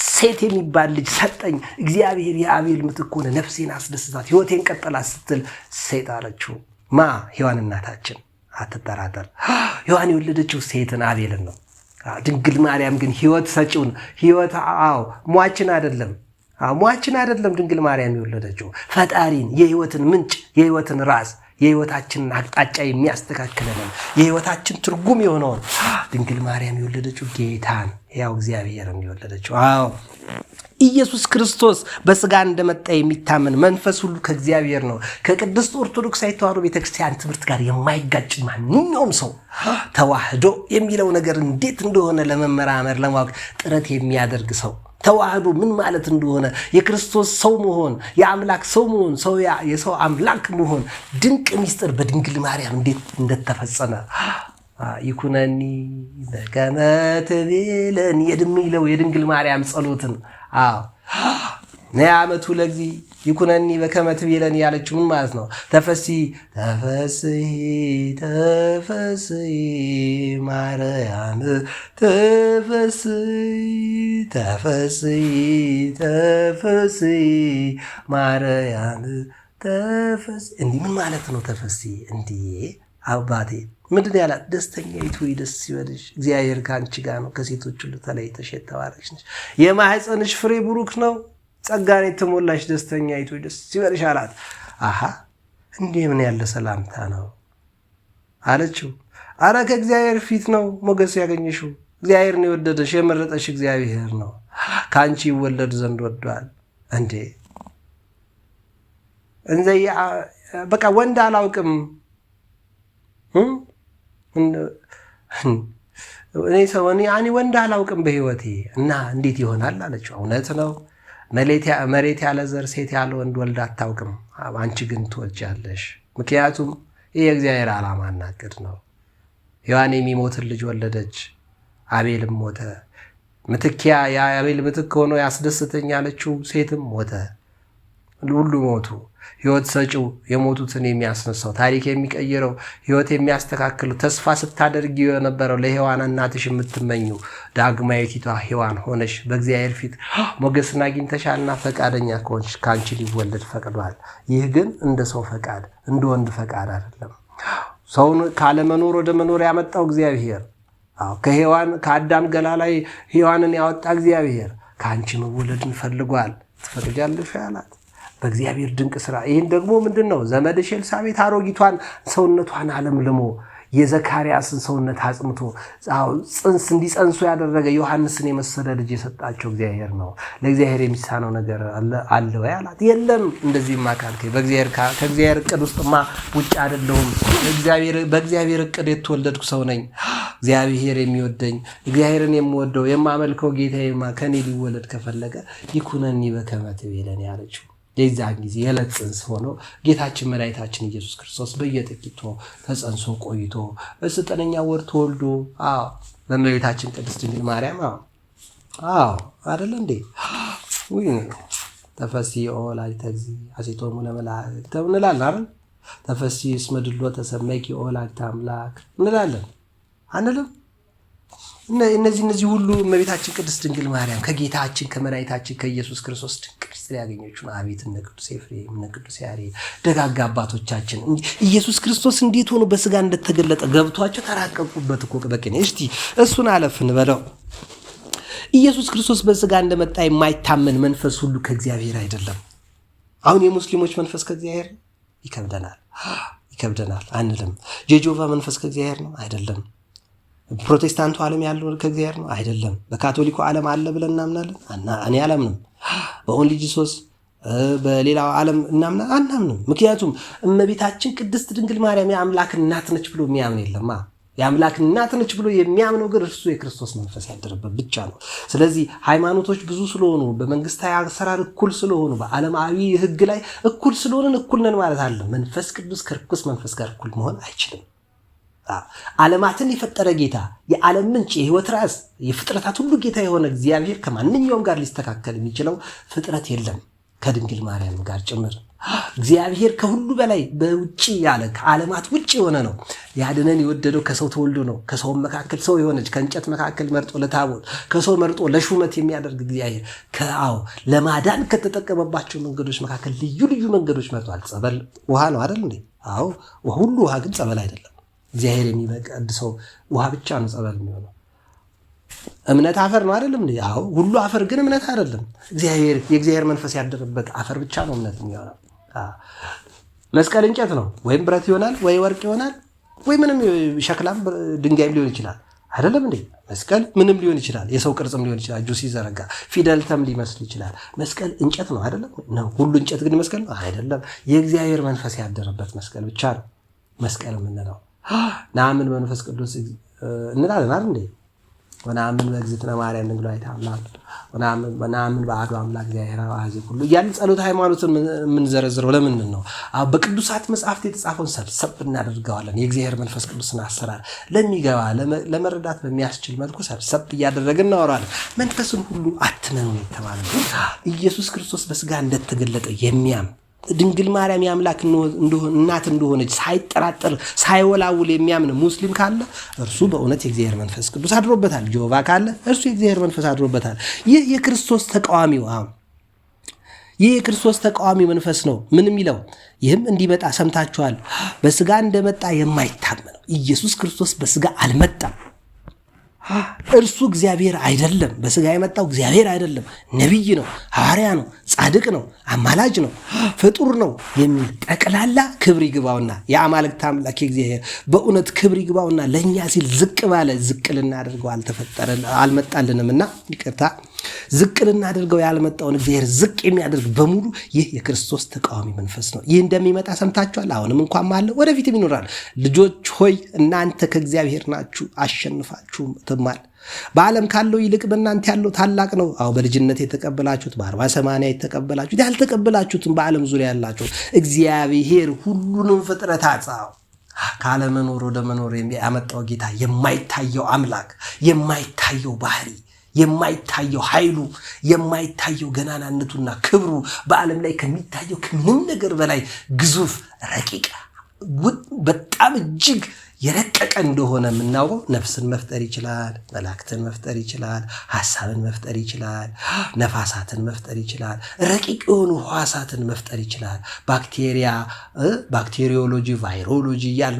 ሴት የሚባል ልጅ ሰጠኝ እግዚአብሔር፣ የአቤል ምትክ ሆነ፣ ነፍሴን አስደስታት፣ ሕይወቴን ቀጠላት ስትል ሴት አለችው። ሔዋን እናታችን አትጠራጠር። ሔዋን የወለደችው ሴትን አቤልን ነው። ድንግል ማርያም ግን ሕይወት ሰጪውን ሕይወት ሟችን አይደለም ድንግል ማርያም የወለደችው ፈጣሪን፣ የሕይወትን ምንጭ፣ የሕይወትን ራስ፣ የሕይወታችንን አቅጣጫ የሚያስተካክለንን የሕይወታችን ትርጉም የሆነውን ድንግል ማርያም የወለደችው ጌታን ያው እግዚአብሔርን የወለደችው ኢየሱስ ክርስቶስ በስጋ እንደመጣ የሚታመን መንፈስ ሁሉ ከእግዚአብሔር ነው። ከቅድስት ኦርቶዶክሳዊት ተዋሕዶ ቤተክርስቲያን ትምህርት ጋር የማይጋጭ ማንኛውም ሰው ተዋህዶ የሚለው ነገር እንዴት እንደሆነ ለመመራመር ለማወቅ ጥረት የሚያደርግ ሰው ተዋህዶ ምን ማለት እንደሆነ የክርስቶስ ሰው መሆን የአምላክ ሰው መሆን የሰው አምላክ መሆን ድንቅ ሚስጥር በድንግል ማርያም እንዴት እንደተፈጸመ ይኩነኒ በከመ ትቤለኒ የሚለው የድንግል ማርያም ጸሎትን ነያመቱ ለዚ ይኩነኒ በከመ ትቤለኒ ያለችው ምን ማለት ነው? ተፈሲ ማርያም ተፈሲ ማርያም ተፈሲ። እንዲህ ምን ማለት ነው? ተፈሲ እንዲህ አባቴ ምንድን ያላት? ደስተኛይቱ ሆይ ደስ ይበልሽ፣ እግዚአብሔር ከአንቺ ጋር ነው፣ ከሴቶች ሁሉ ተለይተሽ የተባረክሽ ነሽ፣ የማኅፀንሽ ፍሬ ቡሩክ ነው፣ ጸጋን የተሞላሽ ደስተኛይቱ ሆይ ደስ ይበልሽ አላት። እንዲህ ምን ያለ ሰላምታ ነው አለችው። አረ ከእግዚአብሔር ፊት ነው ሞገስ ያገኘሽው፣ እግዚአብሔርን የወደደሽ የመረጠሽ እግዚአብሔር ነው፣ ከአንቺ ይወለድ ዘንድ ወዷል። እንዴ እንዘያ በቃ ወንድ አላውቅም እኔ ወንድ አላውቅም በህይወቴ እና እንዴት ይሆናል አለችው። እውነት ነው፣ መሬት ያለ ዘር ሴት ያለ ወንድ ወልድ አታውቅም፣ አንቺ ግን ትወልጃለሽ። ምክንያቱም ይህ የእግዚአብሔር ዓላማና ዕቅድ ነው። ሔዋን የሚሞትን ልጅ ወለደች፣ አቤልም ሞተ። ምትኪያ የአቤል ምትክ ሆኖ ያስደስተኝ ያለችው ሴትም ሞተ። ሁሉ ሞቱ። ህይወት ሰጪው የሞቱትን የሚያስነሳው ታሪክ የሚቀይረው ህይወት የሚያስተካክለው ተስፋ ስታደርጊ የነበረው ለሔዋን እናትሽ የምትመኙ ዳግማዊቷ ሔዋን ሆነሽ በእግዚአብሔር ፊት ሞገስን አግኝተሻልና ፈቃደኛ ከሆንሽ ከአንቺ ሊወለድ ፈቅዷል። ይህ ግን እንደ ሰው ፈቃድ እንደ ወንድ ፈቃድ አይደለም። ሰውን ካለመኖር ወደ መኖር ያመጣው እግዚአብሔር፣ ከአዳም ገላ ላይ ሔዋንን ያወጣ እግዚአብሔር ከአንቺ መወለድን ፈልጓል። ትፈቅጃለሽ አላት በእግዚአብሔር ድንቅ ስራ። ይህን ደግሞ ምንድን ነው? ዘመድሽ ኤልሳቤጥ አሮጊቷን ሰውነቷን አለምልሞ የዘካርያስን ሰውነት አጽምቶ ጽንስ እንዲጸንሱ ያደረገ ዮሐንስን የመሰለ ልጅ የሰጣቸው እግዚአብሔር ነው። ለእግዚአብሔር የሚሳነው ነገር አለ ወይ አላት። የለም። እንደዚህማ ካልከኝ ከእግዚአብሔር እቅድ ውስጥማ ውጭ አይደለሁም። በእግዚአብሔር እቅድ የተወለድኩ ሰው ነኝ። እግዚአብሔር የሚወደኝ እግዚአብሔርን የምወደው የማመልከው ጌታዬማ ከኔ ሊወለድ ከፈለገ ይኩነኒ በከመ ትቤለኒ ያለችው የዛን ጊዜ የዕለት ጽንስ ሆኖ ጌታችን መድኃኒታችን ኢየሱስ ክርስቶስ በየጥቂቱ ተጸንሶ ቆይቶ በ9ኛ ወር ተወልዶ በእመቤታችን ቅድስት ድንግል ማርያም አይደለ እንዴ ተፈሥሒ ወላዲተ እግዚእ ሐሴቶሙ ለመላእክት እንላለን አይደል? ተፈሥሒ እስመ ድልዎ ተሰመይኪ ወላዲተ አምላክ እንላለን አንልም? እነዚህ ሁሉ እመቤታችን ቅድስት ድንግል ማርያም ከጌታችን ከመድኃኒታችን ከኢየሱስ ክርስቶስ ድንቅ ምስጢር ያገኘችው አቤት እነ ቅዱስ ኤፍሬም እነ ቅዱስ ያሬድ ደጋጋ አባቶቻችን ኢየሱስ ክርስቶስ እንዴት ሆኖ በስጋ እንደተገለጠ ገብቷቸው ተራቀቁበት እኮ በቀኝ። እስቲ እሱን አለፍ እንበለው። ኢየሱስ ክርስቶስ በስጋ እንደመጣ የማይታመን መንፈስ ሁሉ ከእግዚአብሔር አይደለም። አሁን የሙስሊሞች መንፈስ ከእግዚአብሔር ይከብደናል አንልም። የጆቫ መንፈስ ከእግዚአብሔር ነው አይደለም። ፕሮቴስታንቱ ዓለም ያለው ከእግዚአብሔር ነው አይደለም። በካቶሊኩ ዓለም አለ ብለን እናምናለን? እኔ አላምንም። በኦንሊ ጂሰስ በሌላው ዓለም አናምንም። ምክንያቱም እመቤታችን ቅድስት ድንግል ማርያም የአምላክ እናት ነች ብሎ የሚያምን የለማ። የአምላክ እናት ነች ብሎ የሚያምነው ግን እርሱ የክርስቶስ መንፈስ ያደረበት ብቻ ነው። ስለዚህ ሃይማኖቶች ብዙ ስለሆኑ በመንግስታዊ አሰራር እኩል ስለሆኑ በዓለማዊ ሕግ ላይ እኩል ስለሆንን እኩል ነን ማለት አለ። መንፈስ ቅዱስ ከርኩስ መንፈስ ጋር እኩል መሆን አይችልም። ዓለማትን የፈጠረ ጌታ የዓለም ምንጭ የህይወት ራስ የፍጥረታት ሁሉ ጌታ የሆነ እግዚአብሔር ከማንኛውም ጋር ሊስተካከል የሚችለው ፍጥረት የለም፣ ከድንግል ማርያም ጋር ጭምር። እግዚአብሔር ከሁሉ በላይ በውጭ ያለ ከዓለማት ውጭ የሆነ ነው። ያድነን የወደደው ከሰው ተወልዶ ነው። ከሰው መካከል ሰው የሆነች ከእንጨት መካከል መርጦ ለታቦት ከሰው መርጦ ለሹመት የሚያደርግ እግዚአብሔር ለማዳን ከተጠቀመባቸው መንገዶች መካከል ልዩ ልዩ መንገዶች መርጧል። ጸበል ውሃ ነው አይደል እንዴ? ሁሉ ውሃ ግን ጸበል አይደለም። እግዚአብሔር የሚቀድሰው ውሃ ብቻ ነው ጸበል የሚሆነው። እምነት አፈር ነው አይደለም? ሁሉ አፈር ግን እምነት አይደለም። የእግዚአብሔር መንፈስ ያደረበት አፈር ብቻ ነው እምነት የሚሆነው። መስቀል እንጨት ነው፣ ወይም ብረት ይሆናል፣ ወይ ወርቅ ይሆናል፣ ወይ ምንም ሸክላም ድንጋይም ሊሆን ይችላል አይደለም እንዴ? መስቀል ምንም ሊሆን ይችላል፣ የሰው ቅርጽም ሊሆን ይችላል፣ እጁ ሲዘረጋ ፊደልተም ሊመስል ይችላል። መስቀል እንጨት ነው አይደለም? ሁሉ እንጨት ግን መስቀል ነው አይደለም። የእግዚአብሔር መንፈስ ያደረበት መስቀል ብቻ ነው መስቀል የምንለው። ናምን መንፈስ ቅዱስ እንላለን አይደል እንዴ? ወናምን በእግዝእትነ ማርያም ድንግል ወላዲተ አምላክ ወናምን በአሐዱ አምላክ እግዚአብሔር አብ ሁሉ እያልን ጸሎት ሃይማኖትን የምንዘረዝረው ለምንድን ነው? በቅዱሳት መጽሐፍት የተጻፈውን ሰብሰብ እናደርገዋለን። የእግዚአብሔር መንፈስ ቅዱስን አሰራር ለሚገባ ለመረዳት በሚያስችል መልኩ ሰብሰብ እያደረግን እናወራለን። መንፈስን ሁሉ አትመኑ የተባለ ኢየሱስ ክርስቶስ በስጋ እንደተገለጠ የሚያም ድንግል ማርያም የአምላክ እናት እንደሆነች ሳይጠራጠር ሳይወላውል የሚያምን ሙስሊም ካለ እርሱ በእውነት የእግዚአብሔር መንፈስ ቅዱስ አድሮበታል። ጆቫ ካለ እርሱ የእግዚአብሔር መንፈስ አድሮበታል። ይህ የክርስቶስ ተቃዋሚው መንፈስ ነው። ምን የሚለው? ይህም እንዲመጣ ሰምታችኋል። በስጋ እንደመጣ የማይታመነው ኢየሱስ ክርስቶስ በስጋ አልመጣም። እርሱ እግዚአብሔር አይደለም፣ በስጋ የመጣው እግዚአብሔር አይደለም፣ ነቢይ ነው፣ ሐዋርያ ነው፣ ጻድቅ ነው፣ አማላጅ ነው፣ ፍጡር ነው የሚል ጠቅላላ ክብር ይግባውና የአማልክት አምላክ እግዚአብሔር በእውነት ክብር ይግባውና ለእኛ ሲል ዝቅ ባለ ዝቅ ልናደርገው አልመጣልንምና ይቅርታ ዝቅ ልናደርገው ያልመጣውን እግዚአብሔር ዝቅ የሚያደርግ በሙሉ ይህ የክርስቶስ ተቃዋሚ መንፈስ ነው። ይህ እንደሚመጣ ሰምታችኋል። አሁንም እንኳን አለ፣ ወደፊትም ይኖራል። ልጆች ሆይ እናንተ ከእግዚአብሔር ናችሁ፣ አሸንፋችሁም ትማል። በዓለም ካለው ይልቅ በእናንተ ያለው ታላቅ ነው። በልጅነት የተቀበላችሁት በ40-80 የተቀበላችሁት ያልተቀበላችሁትም በዓለም ዙሪያ ያላችሁ እግዚአብሔር ሁሉንም ፍጥረታት ካለመኖር ወደ መኖር ያመጣው ጌታ የማይታየው አምላክ የማይታየው ባህሪ የማይታየው ኃይሉ የማይታየው ገናናነቱና ክብሩ በዓለም ላይ ከሚታየው ከምንም ነገር በላይ ግዙፍ ረቂቅ በጣም እጅግ የረቀቀ እንደሆነ የምናውቀው ነፍስን መፍጠር ይችላል፣ መላእክትን መፍጠር ይችላል፣ ሐሳብን መፍጠር ይችላል፣ ነፋሳትን መፍጠር ይችላል፣ ረቂቅ የሆኑ ሕዋሳትን መፍጠር ይችላል። ባክቴሪያ፣ ባክቴሪዮሎጂ፣ ቫይሮሎጂ እያል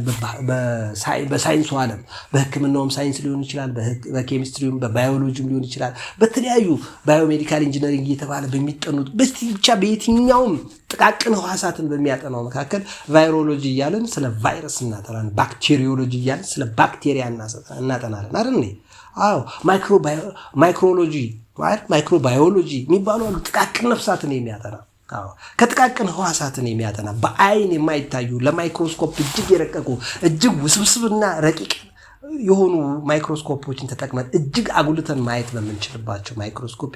በሳይንሱ ዓለም በሕክምናውም ሳይንስ ሊሆን ይችላል፣ በኬሚስትሪውም በባዮሎጂም ሊሆን ይችላል፣ በተለያዩ ባዮሜዲካል ኢንጂነሪንግ እየተባለ በሚጠኑት ብቻ በየትኛውም ጥቃቅን ሕዋሳትን በሚያጠናው መካከል ቫይሮሎጂ እያለን ስለ ቫይረስ እናጠናለን፣ ባክቴሪዮሎጂ እያለን ስለ ባክቴሪያ እናጠናለን አይደል? ማይክሮሎጂ ማይክሮባዮሎጂ የሚባሉ አሉ፣ ጥቃቅን ነፍሳትን የሚያጠና ከጥቃቅን ሕዋሳትን የሚያጠና በአይን የማይታዩ ለማይክሮስኮፕ እጅግ የረቀቁ እጅግ ውስብስብና ረቂቅ የሆኑ ማይክሮስኮፖችን ተጠቅመን እጅግ አጉልተን ማየት በምንችልባቸው ማይክሮስኮፕ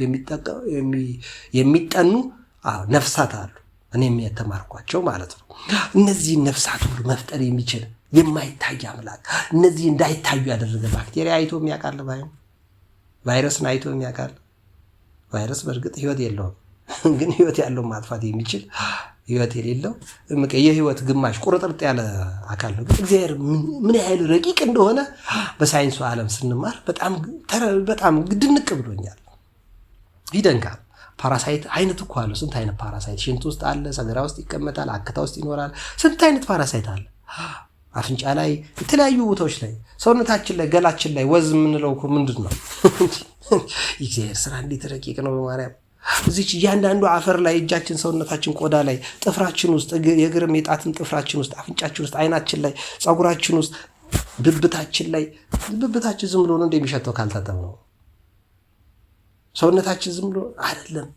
የሚጠኑ ነፍሳት አሉ። እኔም የተማርኳቸው ማለት ነው። እነዚህ ነፍሳት ሁሉ መፍጠር የሚችል የማይታይ አምላክ እነዚህ እንዳይታዩ ያደረገ ባክቴሪያ አይቶ የሚያውቃል? ቫይረስን አይቶ የሚያውቃል? ቫይረስ በእርግጥ ህይወት የለውም፣ ግን ህይወት ያለው ማጥፋት የሚችል ህይወት የሌለው የህይወት ግማሽ ቁርጥርጥ ያለ አካል ነው። ግን እግዚአብሔር ምን ያህል ረቂቅ እንደሆነ በሳይንሱ ዓለም ስንማር በጣም ድንቅ ብሎኛል። ይደንቃል። ፓራሳይት አይነት እኮ አለ። ስንት አይነት ፓራሳይት ሽንት ውስጥ አለ፣ ሰገራ ውስጥ ይቀመጣል፣ አክታ ውስጥ ይኖራል። ስንት አይነት ፓራሳይት አለ። አፍንጫ ላይ፣ የተለያዩ ቦታዎች ላይ፣ ሰውነታችን ላይ፣ ገላችን ላይ ወዝ የምንለው እኮ ምንድን ነው? እግዚአብሔር ስራ እንዴት ረቂቅ ነው በማርያም። እዚች እያንዳንዱ አፈር ላይ፣ እጃችን፣ ሰውነታችን፣ ቆዳ ላይ፣ ጥፍራችን ውስጥ፣ የእግርም የጣትን ጥፍራችን ውስጥ፣ አፍንጫችን ውስጥ፣ አይናችን ላይ፣ ፀጉራችን ውስጥ፣ ብብታችን ላይ። ብብታችን ዝም ብሎ ነው እንደሚሸተው ካልታጠብ ነው። ሰውነታችን ዝም ብሎ አይደለም።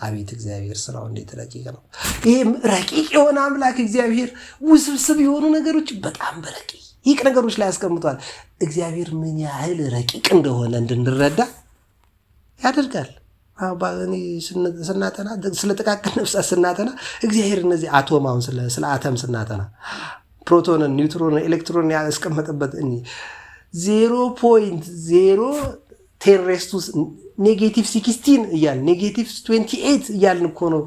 አቤት እግዚአብሔር ስራው እንዴት ረቂቅ ነው! ይሄ ረቂቅ የሆነ አምላክ እግዚአብሔር ውስብስብ የሆኑ ነገሮች በጣም በረቂቅ ነገሮች ላይ ያስቀምጧል። እግዚአብሔር ምን ያህል ረቂቅ እንደሆነ እንድንረዳ ያደርጋል። ስናጠና ስለ ጥቃቅን ነፍሳት ስናጠና እግዚአብሔር እነዚህ አቶም አሁን ስለ አተም ስናጠና ፕሮቶንን፣ ኒውትሮንን፣ ኤሌክትሮንን ያስቀመጠበት .0 ቴሬስቱስ -16 እያል -28 እያልን እኮ ነው።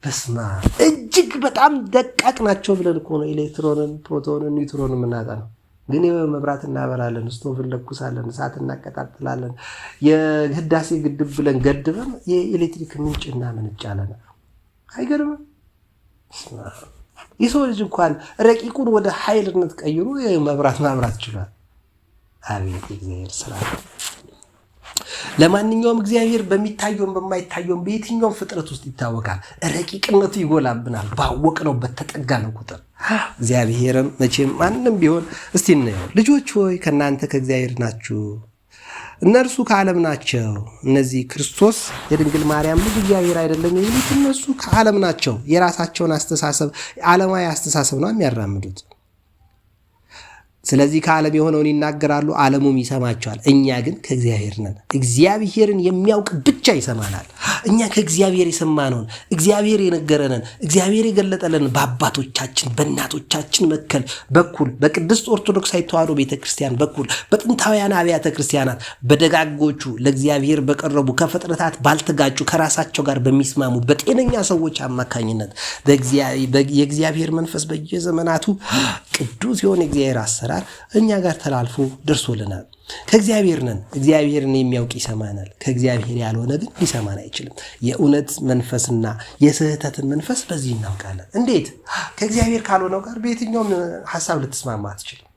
በስማ እጅግ በጣም ደቃቅ ናቸው ብለን እኮ ነው ኤሌክትሮንን፣ ፕሮቶንን፣ ኒውትሮንን የምናጠናው። ግን መብራት እናበራለን፣ ስቶቭ እንለኩሳለን፣ እሳት እናቀጣጥላለን፣ የህዳሴ ግድብ ብለን ገድበን የኤሌክትሪክ ምንጭ እናመነጫለን። አይገርምም? የሰው ልጅ እንኳን ረቂቁን ወደ ኃይልነት ቀይሮ መብራት ማብራት ችሏል። አቤት እግዚአብሔር ስራ! ለማንኛውም እግዚአብሔር በሚታየውም በማይታየውም በየትኛውም ፍጥረት ውስጥ ይታወቃል። ረቂቅነቱ ይጎላብናል ባወቅነው በተጠጋነው ቁጥር። እግዚአብሔርም መቼም ማንም ቢሆን እስቲ እናየው። ልጆች ሆይ ከእናንተ ከእግዚአብሔር ናችሁ፣ እነርሱ ከዓለም ናቸው። እነዚህ ክርስቶስ የድንግል ማርያም ልጅ እግዚአብሔር አይደለም የሚሉት እነሱ ከዓለም ናቸው። የራሳቸውን አስተሳሰብ፣ ዓለማዊ አስተሳሰብ ነው የሚያራምዱት። ስለዚህ ከዓለም የሆነውን ይናገራሉ፣ ዓለሙም ይሰማቸዋል። እኛ ግን ከእግዚአብሔር ነን። እግዚአብሔርን የሚያውቅ ብቻ ይሰማናል። እኛ ከእግዚአብሔር የሰማነውን፣ እግዚአብሔር የነገረንን፣ እግዚአብሔር የገለጠልን በአባቶቻችን በእናቶቻችን በኩል በቅድስት ኦርቶዶክሳዊት ተዋሕዶ ቤተክርስቲያን በኩል በጥንታውያን አብያተ ክርስቲያናት በደጋጎቹ ለእግዚአብሔር በቀረቡ ከፍጥረታት ባልተጋጩ ከራሳቸው ጋር በሚስማሙ በጤነኛ ሰዎች አማካኝነት የእግዚአብሔር መንፈስ በየዘመናቱ ቅዱስ የሆነ እግዚአብሔር አሰራር እኛ ጋር ተላልፎ ደርሶልናል። ከእግዚአብሔር ነን። እግዚአብሔርን የሚያውቅ ይሰማናል። ከእግዚአብሔር ያልሆነ ግን ሊሰማን አይችልም። የእውነት መንፈስና የስህተትን መንፈስ በዚህ እናውቃለን። እንዴት? ከእግዚአብሔር ካልሆነው ጋር በየትኛውም ሀሳብ ልትስማማ አትችልም።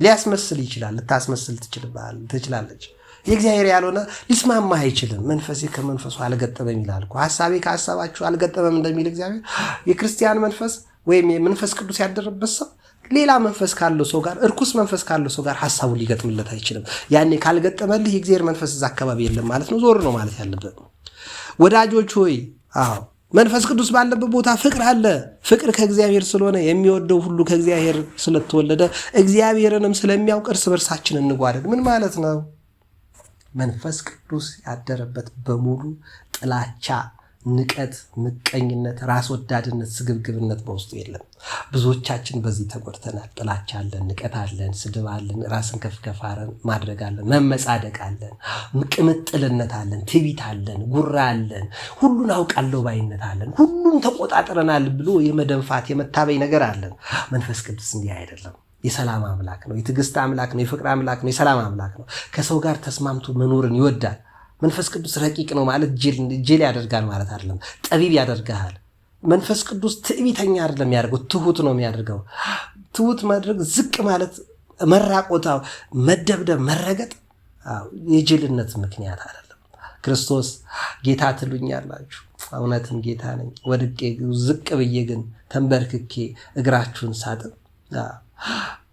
ሊያስመስል ይችላል፣ ልታስመስል ትችላለች። የእግዚአብሔር ያልሆነ ሊስማማ አይችልም። መንፈሴ ከመንፈሱ አልገጠመም ይላል እኮ። ሐሳቤ ከሐሳባችሁ አልገጠመም እንደሚል እግዚአብሔር የክርስቲያን መንፈስ ወይም የመንፈስ ቅዱስ ያደረበት ሰው ሌላ መንፈስ ካለው ሰው ጋር እርኩስ መንፈስ ካለው ሰው ጋር ሐሳቡን ሊገጥምለት አይችልም። ያኔ ካልገጠመልህ የእግዚአብሔር መንፈስ እዛ አካባቢ የለም ማለት ነው። ዞር ነው ማለት ያለበት። ወዳጆች ሆይ መንፈስ ቅዱስ ባለበት ቦታ ፍቅር አለ። ፍቅር ከእግዚአብሔር ስለሆነ የሚወደው ሁሉ ከእግዚአብሔር ስለተወለደ እግዚአብሔርንም ስለሚያውቅ እርስ በርሳችን እንጓደድ። ምን ማለት ነው? መንፈስ ቅዱስ ያደረበት በሙሉ ጥላቻ፣ ንቀት፣ ምቀኝነት፣ ራስ ወዳድነት፣ ስግብግብነት በውስጡ የለም። ብዙዎቻችን በዚህ ተጎድተናል። ጥላቻ አለን፣ ንቀት አለን፣ ስድብ አለን፣ ራስን ከፍ ማድረግ አለን፣ መመጻደቅ አለን፣ ቅምጥልነት አለን፣ ትዕቢት አለን፣ ጉራ አለን፣ ሁሉን አውቃለሁ ባይነት አለን፣ ሁሉን ተቆጣጥረናል ብሎ የመደንፋት የመታበይ ነገር አለን። መንፈስ ቅዱስ እንዲህ አይደለም። የሰላም አምላክ ነው። የትዕግስት አምላክ ነው። የፍቅር አምላክ ነው። የሰላም አምላክ ነው። ከሰው ጋር ተስማምቶ መኖርን ይወዳል። መንፈስ ቅዱስ ረቂቅ ነው ማለት ጅል ያደርጋል ማለት አይደለም። ጠቢብ ያደርጋል። መንፈስ ቅዱስ ትዕቢተኛ አይደለም የሚያደርገው፣ ትሁት ነው የሚያደርገው። ትሁት ማድረግ ዝቅ ማለት፣ መራቆታ፣ መደብደብ፣ መረገጥ የጅልነት ምክንያት አይደለም። ክርስቶስ ጌታ ትሉኛላችሁ፣ እውነትም ጌታ ነኝ። ወድቄ ዝቅ ብዬ ግን ተንበርክኬ እግራችሁን ሳጥብ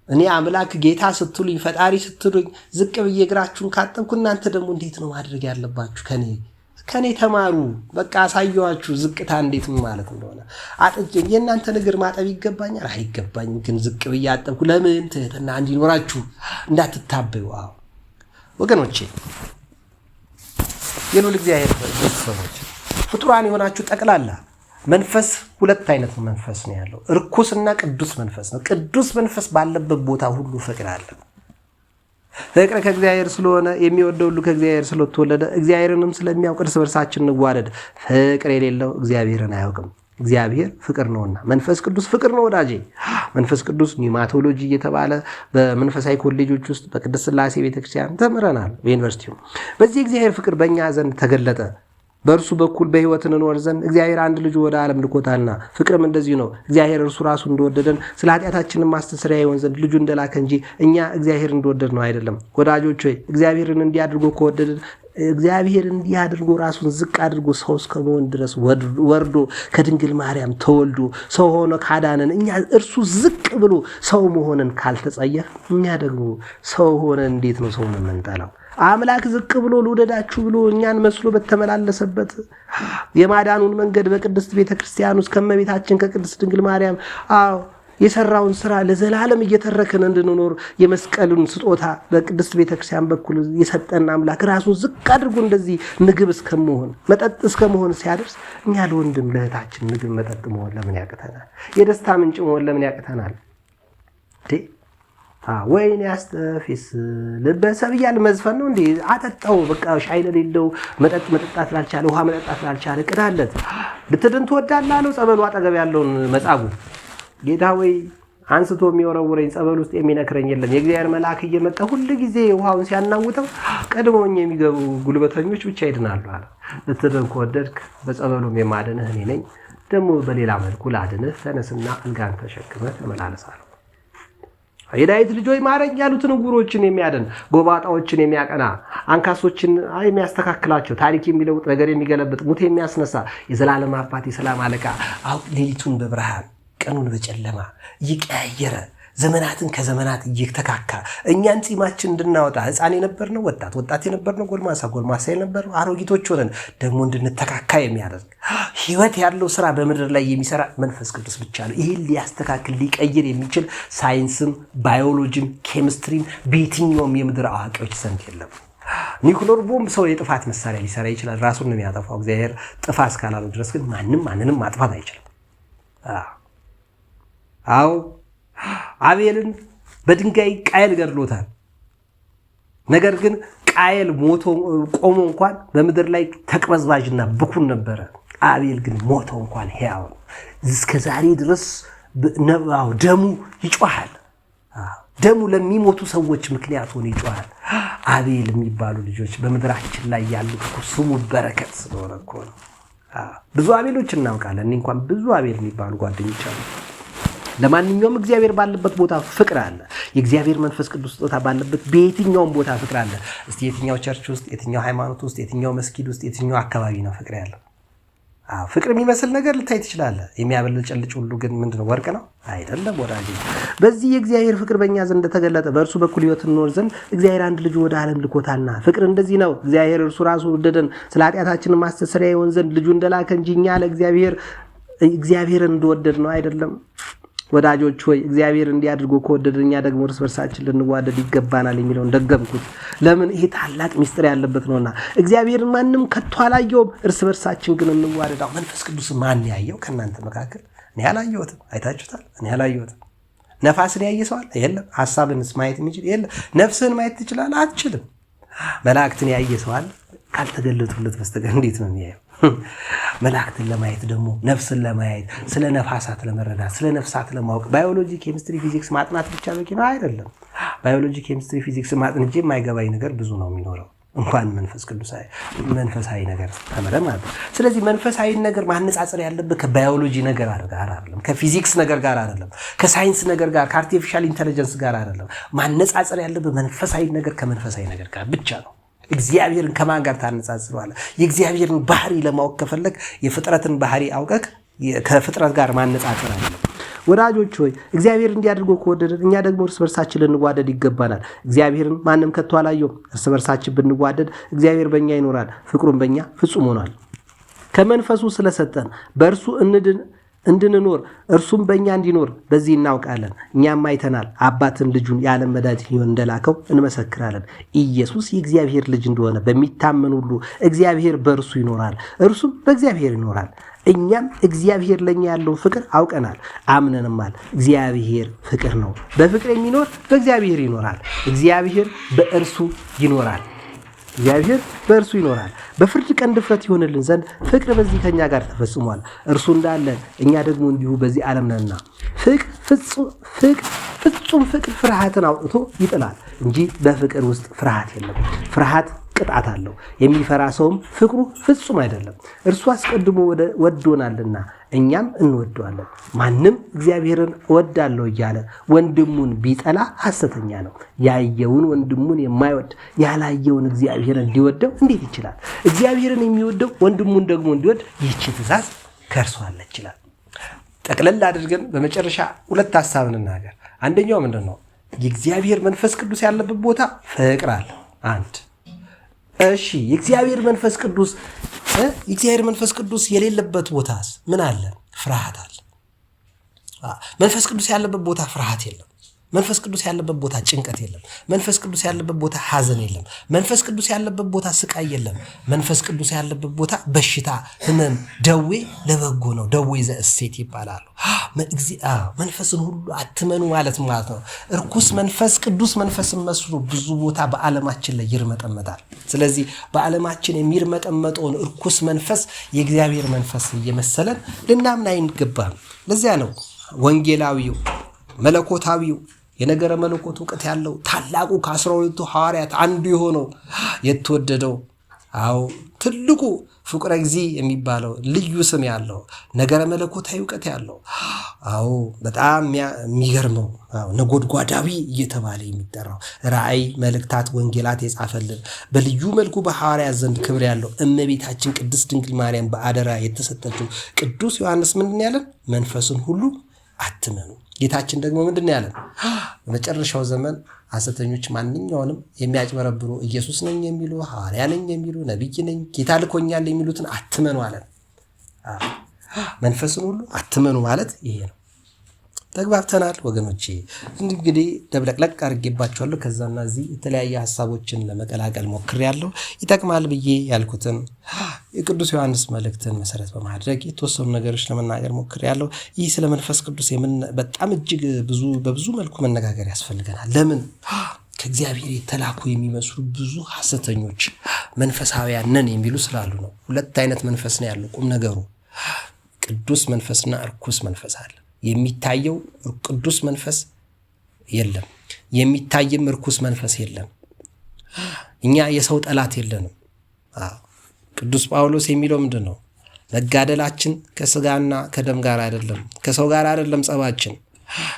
እኔ አምላክ ጌታ ስትሉኝ ፈጣሪ ስትሉኝ ዝቅ ብዬ እግራችሁን ካጠብኩ እናንተ ደግሞ እንዴት ነው ማድረግ ያለባችሁ? ከኔ ተማሩ። በቃ አሳየዋችሁ ዝቅታ እንዴት ማለት እንደሆነ። አጥጄ የእናንተን እግር ማጠብ ይገባኛል? አይገባኝም። ግን ዝቅ ብዬ አጠብኩ። ለምን? ትህትና እንዲኖራችሁ፣ እንዳትታበዩ። ወገኖቼ፣ የሉል እግዚአብሔር ቤተሰቦች፣ ፍጡራን የሆናችሁ ጠቅላላ መንፈስ ሁለት አይነት መንፈስ ነው ያለው። እርኩስና ቅዱስ መንፈስ ነው። ቅዱስ መንፈስ ባለበት ቦታ ሁሉ ፍቅር አለ። ፍቅር ከእግዚአብሔር ስለሆነ የሚወደው ሁሉ ከእግዚአብሔር ስለተወለደ እግዚአብሔርንም ስለሚያውቅ እርስ በርሳችን እንዋደድ። ፍቅር የሌለው እግዚአብሔርን አያውቅም። እግዚአብሔር ፍቅር ነውና መንፈስ ቅዱስ ፍቅር ነው ወዳጄ። መንፈስ ቅዱስ ኒውማቶሎጂ እየተባለ በመንፈሳዊ ኮሌጆች ውስጥ በቅድስት ሥላሴ ቤተክርስቲያን ተምረናል። በዩኒቨርሲቲው በዚህ እግዚአብሔር ፍቅር በእኛ ዘንድ ተገለጠ። በእርሱ በኩል በሕይወት እንኖር ዘንድ እግዚአብሔር አንድ ልጁ ወደ ዓለም ልኮታልና። ፍቅርም እንደዚሁ ነው። እግዚአብሔር እርሱ ራሱ እንደወደደን ስለ ኃጢአታችንን ማስተስሪያ ይሆን ዘንድ ልጁ እንደላከ እንጂ እኛ እግዚአብሔር እንደወደድ ነው አይደለም። ወዳጆች ሆይ እግዚአብሔርን እንዲህ አድርጎ ከወደደን እግዚአብሔር እንዲህ አድርጎ ራሱን ዝቅ አድርጎ ሰው እስከመሆን ድረስ ወርዶ ከድንግል ማርያም ተወልዶ ሰው ሆኖ ካዳነን እኛ እርሱ ዝቅ ብሎ ሰው መሆንን ካልተጸየፍ እኛ ደግሞ ሰው ሆነን እንዴት ነው ሰውን የምንጠላው? አምላክ ዝቅ ብሎ ልውደዳችሁ ብሎ እኛን መስሎ በተመላለሰበት የማዳኑን መንገድ በቅድስት ቤተክርስቲያን ውስጥ ከመቤታችን ከቅድስት ድንግል ማርያም የሰራውን ስራ ለዘላለም እየተረክን እንድንኖር የመስቀሉን ስጦታ በቅድስት ቤተክርስቲያን በኩል የሰጠን አምላክ ራሱን ዝቅ አድርጎ እንደዚህ ምግብ እስከመሆን መጠጥ እስከመሆን ሲያደርስ እኛ ለወንድም ለእህታችን ምግብ መጠጥ መሆን ለምን ያቅተናል? የደስታ ምንጭ መሆን ለምን ያቅተናል? ወይኔ አስተፊስ ልበሰብ እያል መዝፈን ነው እንዴ? አጠጣው በቃ ሻይ ለሌለው መጠጣት ላልቻለ ውሃ መጠጣት ላልቻለ ቅዳለት ልትድን ትወዳለህ አለው ጸበሉ አጠገብ ያለውን መጻጉዕ። ጌታ ወይ አንስቶ የሚወረውረኝ ጸበል ውስጥ የሚነክረኝ የለም። የእግዚአብሔር መልአክ እየመጣ ሁሉ ጊዜ ውሃውን ሲያናውጠው ቀድሞኝ የሚገቡ ጉልበተኞች ብቻ ይድናሉ አለ። ልትድን ከወደድክ በጸበሉም የማድንህ እኔ ነኝ። ደግሞ በሌላ መልኩ ላድንህ፣ ተነስና አልጋን ተሸክመህ ተመላለስ አለው። የዳዊት ልጆች ማረኝ ያሉትን ዕውሮችን የሚያድን፣ ጎባጣዎችን የሚያቀና፣ አንካሶችን የሚያስተካክላቸው፣ ታሪክ የሚለውጥ፣ ነገር የሚገለብጥ፣ ሙት የሚያስነሳ የዘላለም አባት የሰላም አለቃ ሌሊቱን በብርሃን ቀኑን በጨለማ እየቀያየረ ዘመናትን ከዘመናት እየተካካ እኛን ጺማችን እንድናወጣ ሕፃን የነበርነው ወጣት የነበርነው ጎልማሳ የነበርነው አሮጊቶች ሆነን ደግሞ እንድንተካካ የሚያደርግ ሕይወት ያለው ስራ በምድር ላይ የሚሰራ መንፈስ ቅዱስ ብቻ ነው። ይህን ሊያስተካክል ሊቀይር የሚችል ሳይንስም ባዮሎጂም ኬሚስትሪም በየትኛውም የምድር አዋቂዎች ዘንድ የለም። ኒውክሌር ቦምብ ሰው የጥፋት መሳሪያ ሊሰራ ይችላል፣ ራሱን ነው የሚያጠፋው። እግዚአብሔር ጥፋ እስካላሉ ድረስ ግን ማንንም ማጥፋት አይችልም። አቤልን በድንጋይ ቃየል ገድሎታል። ነገር ግን ቃየል ሞቶ ቆሞ እንኳን በምድር ላይ ተቅበዝባዥና ብኩን ነበረ። አቤል ግን ሞቶ እንኳን ሕያው ነው። እስከ ዛሬ ድረስ ደሙ ይጮሃል። ደሙ ለሚሞቱ ሰዎች ምክንያት ሆኖ ይጮሃል። አቤል የሚባሉ ልጆች በምድራችን ላይ ያሉት ስሙ በረከት ስለሆነ እኮ ነው። ብዙ አቤሎች እናውቃለን። እኔ እንኳን ብዙ አቤል የሚባሉ ጓደኞች አሉ። ለማንኛውም እግዚአብሔር ባለበት ቦታ ፍቅር አለ። የእግዚአብሔር መንፈስ ቅዱስ ስጦታ ባለበት በየትኛውም ቦታ ፍቅር አለ። እስቲ የትኛው ቸርች ውስጥ፣ የትኛው ሃይማኖት ውስጥ፣ የትኛው መስጊድ ውስጥ፣ የትኛው አካባቢ ነው ፍቅር ያለው? ፍቅር የሚመስል ነገር ልታይ ትችላለህ። የሚያበለጨልጭ ሁሉ ግን ምንድነው? ወርቅ ነው አይደለም ወዳጅ። በዚህ የእግዚአብሔር ፍቅር በእኛ ዘንድ ተገለጠ፣ በእርሱ በኩል ሕይወት እንኖር ዘንድ እግዚአብሔር አንድ ልጁ ወደ ዓለም ልኮታልና። ፍቅር እንደዚህ ነው፣ እግዚአብሔር እርሱ ራሱ ወደደን፣ ስለ ኃጢአታችን ማስተስሪያ ይሆን ዘንድ ልጁ እንደላከ እንጂ እኛ እግዚአብሔርን እንደወደድ ነው አይደለም። ወዳጆች ሆይ እግዚአብሔር እንዲያድርጎ ከወደደን እኛ ደግሞ እርስ በርሳችን ልንዋደድ ይገባናል የሚለውን ደገምኩት። ለምን? ይሄ ታላቅ ሚስጥር ያለበት ነውና። እግዚአብሔርን ማንም ከቶ አላየውም፣ እርስ በርሳችን ግን እንዋደዳው። መንፈስ ቅዱስ ማን ያየው ከእናንተ መካከል? እኔ አላየሁትም። አይታችሁታል? እኔ አላየሁትም። ነፋስን ያየ ሰው አለ? የለም። ሐሳብንስ ማየት የሚችል የለም። ነፍስን ማየት ትችላለህ? አትችልም። መላእክትን ያየ ሰው አለ? ካልተገለጡለት በስተቀር እንዴት ነው የሚያየው? መላእክትን ለማየት ደግሞ ነፍስን ለማየት ስለ ነፋሳት ለመረዳት ስለ ነፍሳት ለማወቅ ባዮሎጂ፣ ኬሚስትሪ፣ ፊዚክስ ማጥናት ብቻ በቂ ነው አይደለም። ባዮሎጂ፣ ኬሚስትሪ፣ ፊዚክስ ማጥናት የማይገባኝ ነገር ብዙ ነው የሚኖረው እንኳን መንፈሳዊ ነገር ተመረ ማለት ነው። ስለዚህ መንፈሳዊ ነገር ማነጻጸር ያለበት ከባዮሎጂ ነገር ጋር አይደለም፣ ከፊዚክስ ነገር ጋር አይደለም፣ ከሳይንስ ነገር ጋር ከአርቲፊሻል ኢንተለጀንስ ጋር አይደለም። ማነጻጸር ያለበት መንፈሳዊ ነገር ከመንፈሳዊ ነገር ጋር ብቻ ነው። እግዚአብሔርን ከማን ጋር ታነጻጽረዋለህ? የእግዚአብሔርን ባህሪ ለማወቅ ከፈለግ የፍጥረትን ባህሪ አውቀህ ከፍጥረት ጋር ማነጻጸር አለ። ወዳጆች ሆይ እግዚአብሔር እንዲያድርጎ ከወደደን እኛ ደግሞ እርስ በርሳችን ልንዋደድ ይገባናል። እግዚአብሔርን ማንም ከቶ አላየውም። እርስ በርሳችን ብንዋደድ እግዚአብሔር በእኛ ይኖራል፣ ፍቅሩም በእኛ ፍጹም ሆኗል። ከመንፈሱ ስለሰጠን በእርሱ እንድንኖር እርሱም በእኛ እንዲኖር በዚህ እናውቃለን። እኛም አይተናል፣ አባትን ልጁን የዓለም መድኃኒት ሊሆን እንደላከው እንመሰክራለን። ኢየሱስ የእግዚአብሔር ልጅ እንደሆነ በሚታመን ሁሉ እግዚአብሔር በእርሱ ይኖራል፣ እርሱም በእግዚአብሔር ይኖራል። እኛም እግዚአብሔር ለእኛ ያለውን ፍቅር አውቀናል አምነንማል። እግዚአብሔር ፍቅር ነው። በፍቅር የሚኖር በእግዚአብሔር ይኖራል፣ እግዚአብሔር በእርሱ ይኖራል። እግዚአብሔር በእርሱ ይኖራል። በፍርድ ቀን ድፍረት ይሆንልን ዘንድ ፍቅር በዚህ ከኛ ጋር ተፈጽሟል። እርሱ እንዳለ እኛ ደግሞ እንዲሁ በዚህ ዓለም ነንና። ፍጹም ፍቅር ፍርሃትን አውጥቶ ይጥላል እንጂ በፍቅር ውስጥ ፍርሃት የለም። ፍርሃት ቅጣት አለው። የሚፈራ ሰውም ፍቅሩ ፍጹም አይደለም። እርሱ አስቀድሞ ወዶናልና እኛም እንወደዋለን። ማንም እግዚአብሔርን እወዳለሁ እያለ ወንድሙን ቢጠላ ሐሰተኛ ነው። ያየውን ወንድሙን የማይወድ ያላየውን እግዚአብሔርን እንዲወደው እንዴት ይችላል? እግዚአብሔርን የሚወደው ወንድሙን ደግሞ እንዲወድ ይህች ትእዛዝ ከእርሱ አለች ይላል። ጠቅለል አድርገን በመጨረሻ ሁለት ሐሳብ እንናገር። አንደኛው ምንድን ነው? የእግዚአብሔር መንፈስ ቅዱስ ያለበት ቦታ ፍቅር አለ። አንድ እሺ፣ የእግዚአብሔር መንፈስ ቅዱስ የሌለበት ቦታስ ምን አለ? ፍርሃት አለ። መንፈስ ቅዱስ ያለበት ቦታ ፍርሃት የለም። መንፈስ ቅዱስ ያለበት ቦታ ጭንቀት የለም። መንፈስ ቅዱስ ያለበት ቦታ ሐዘን የለም። መንፈስ ቅዱስ ያለበት ቦታ ስቃይ የለም። መንፈስ ቅዱስ ያለበት ቦታ በሽታ፣ ህመም፣ ደዌ ለበጎ ነው። ደዌ ዘእሴት ይባላሉ። መንፈስን ሁሉ አትመኑ ማለት ነው። እርኩስ መንፈስ ቅዱስ መንፈስን መስሎ ብዙ ቦታ በዓለማችን ላይ ይርመጠመጣል። ስለዚህ በዓለማችን የሚርመጠመጠውን እርኩስ መንፈስ የእግዚአብሔር መንፈስ እየመሰለን ልናምን አይገባም። ለዚያ ነው ወንጌላዊው መለኮታዊው የነገረ መለኮት እውቀት ያለው ታላቁ ከ12ቱ ሐዋርያት አንዱ የሆነው የተወደደው ትልቁ ፍቁረ እግዚእ የሚባለው ልዩ ስም ያለው ነገረ መለኮታዊ እውቀት ያለው በጣም የሚገርመው ነጎድጓዳዊ እየተባለ የሚጠራው ራእይ፣ መልእክታት፣ ወንጌላት የጻፈልን በልዩ መልኩ በሐዋርያት ዘንድ ክብር ያለው እመቤታችን ቅድስት ድንግል ማርያም በአደራ የተሰጠችው ቅዱስ ዮሐንስ ምንድን ያለን? መንፈስን ሁሉ አትመኑ። ጌታችን ደግሞ ምንድን ያለን? በመጨረሻው ዘመን ሐሰተኞች ማንኛውንም የሚያጭበረብሩ ኢየሱስ ነኝ የሚሉ፣ ሐዋርያ ነኝ የሚሉ፣ ነቢይ ነኝ፣ ጌታ ልኮኛል የሚሉትን አትመኑ አለን። መንፈስን ሁሉ አትመኑ ማለት ይሄ ነው። ተግባብተናል ወገኖቼ? እንግዲህ ደብለቅለቅ አድርጌባቸዋለሁ። ከዛና እዚህ የተለያየ ሀሳቦችን ለመቀላቀል ሞክሬያለሁ። ይጠቅማል ብዬ ያልኩትን የቅዱስ ዮሐንስ መልእክትን መሰረት በማድረግ የተወሰኑ ነገሮች ለመናገር ሞክሬያለሁ። ይህ ስለ መንፈስ ቅዱስ በጣም እጅግ በብዙ መልኩ መነጋገር ያስፈልገናል። ለምን? ከእግዚአብሔር የተላኩ የሚመስሉ ብዙ ሐሰተኞች መንፈሳውያን ነን የሚሉ ስላሉ ነው። ሁለት አይነት መንፈስ ነው ያለው። ቁም ነገሩ ቅዱስ መንፈስና እርኩስ መንፈስ አለ። የሚታየው ቅዱስ መንፈስ የለም፣ የሚታየም እርኩስ መንፈስ የለም። እኛ የሰው ጠላት የለንም። ቅዱስ ጳውሎስ የሚለው ምንድን ነው? መጋደላችን ከስጋና ከደም ጋር አይደለም፣ ከሰው ጋር አይደለም፣ ጸባችን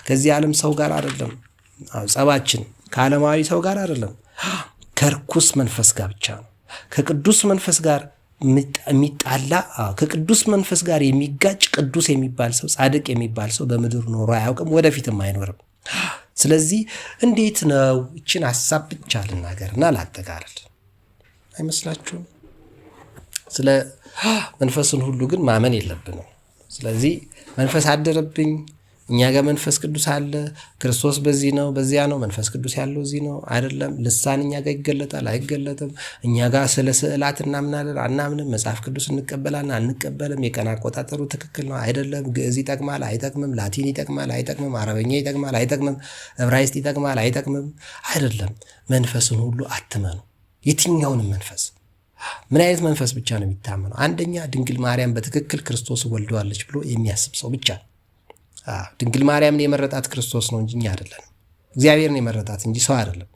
ከዚህ ዓለም ሰው ጋር አይደለም። ጸባችን ከዓለማዊ ሰው ጋር አይደለም፣ ከርኩስ መንፈስ ጋር ብቻ ነው። ከቅዱስ መንፈስ ጋር የሚጣላ ከቅዱስ መንፈስ ጋር የሚጋጭ ቅዱስ የሚባል ሰው ጻድቅ የሚባል ሰው በምድር ኖሮ አያውቅም፣ ወደፊትም አይኖርም። ስለዚህ እንዴት ነው እችን ሐሳብ ብቻ ልናገርና ላጠቃልል አይመስላችሁም? ስለ መንፈስን ሁሉ ግን ማመን የለብንም። ስለዚህ መንፈስ አደረብኝ፣ እኛ ጋር መንፈስ ቅዱስ አለ፣ ክርስቶስ በዚህ ነው በዚያ ነው፣ መንፈስ ቅዱስ ያለው እዚህ ነው አይደለም፣ ልሳን እኛ ጋር ይገለጣል አይገለጥም፣ እኛ ጋር ስለ ስዕላት እናምናለን አናምንም፣ መጽሐፍ ቅዱስ እንቀበላለን አንቀበልም፣ የቀን አቆጣጠሩ ትክክል ነው አይደለም፣ ግዕዝ ይጠቅማል አይጠቅምም፣ ላቲን ይጠቅማል አይጠቅምም፣ አረበኛ ይጠቅማል አይጠቅምም፣ ዕብራይስጥ ይጠቅማል አይጠቅምም አይደለም። መንፈስን ሁሉ አትመኑ። የትኛውንም መንፈስ ምን አይነት መንፈስ ብቻ ነው የሚታመነው? አንደኛ ድንግል ማርያም በትክክል ክርስቶስ ወልደዋለች ብሎ የሚያስብ ሰው ብቻ። ድንግል ማርያምን የመረጣት ክርስቶስ ነው እንጂ እኛ አይደለም። እግዚአብሔርን የመረጣት እንጂ ሰው አይደለም።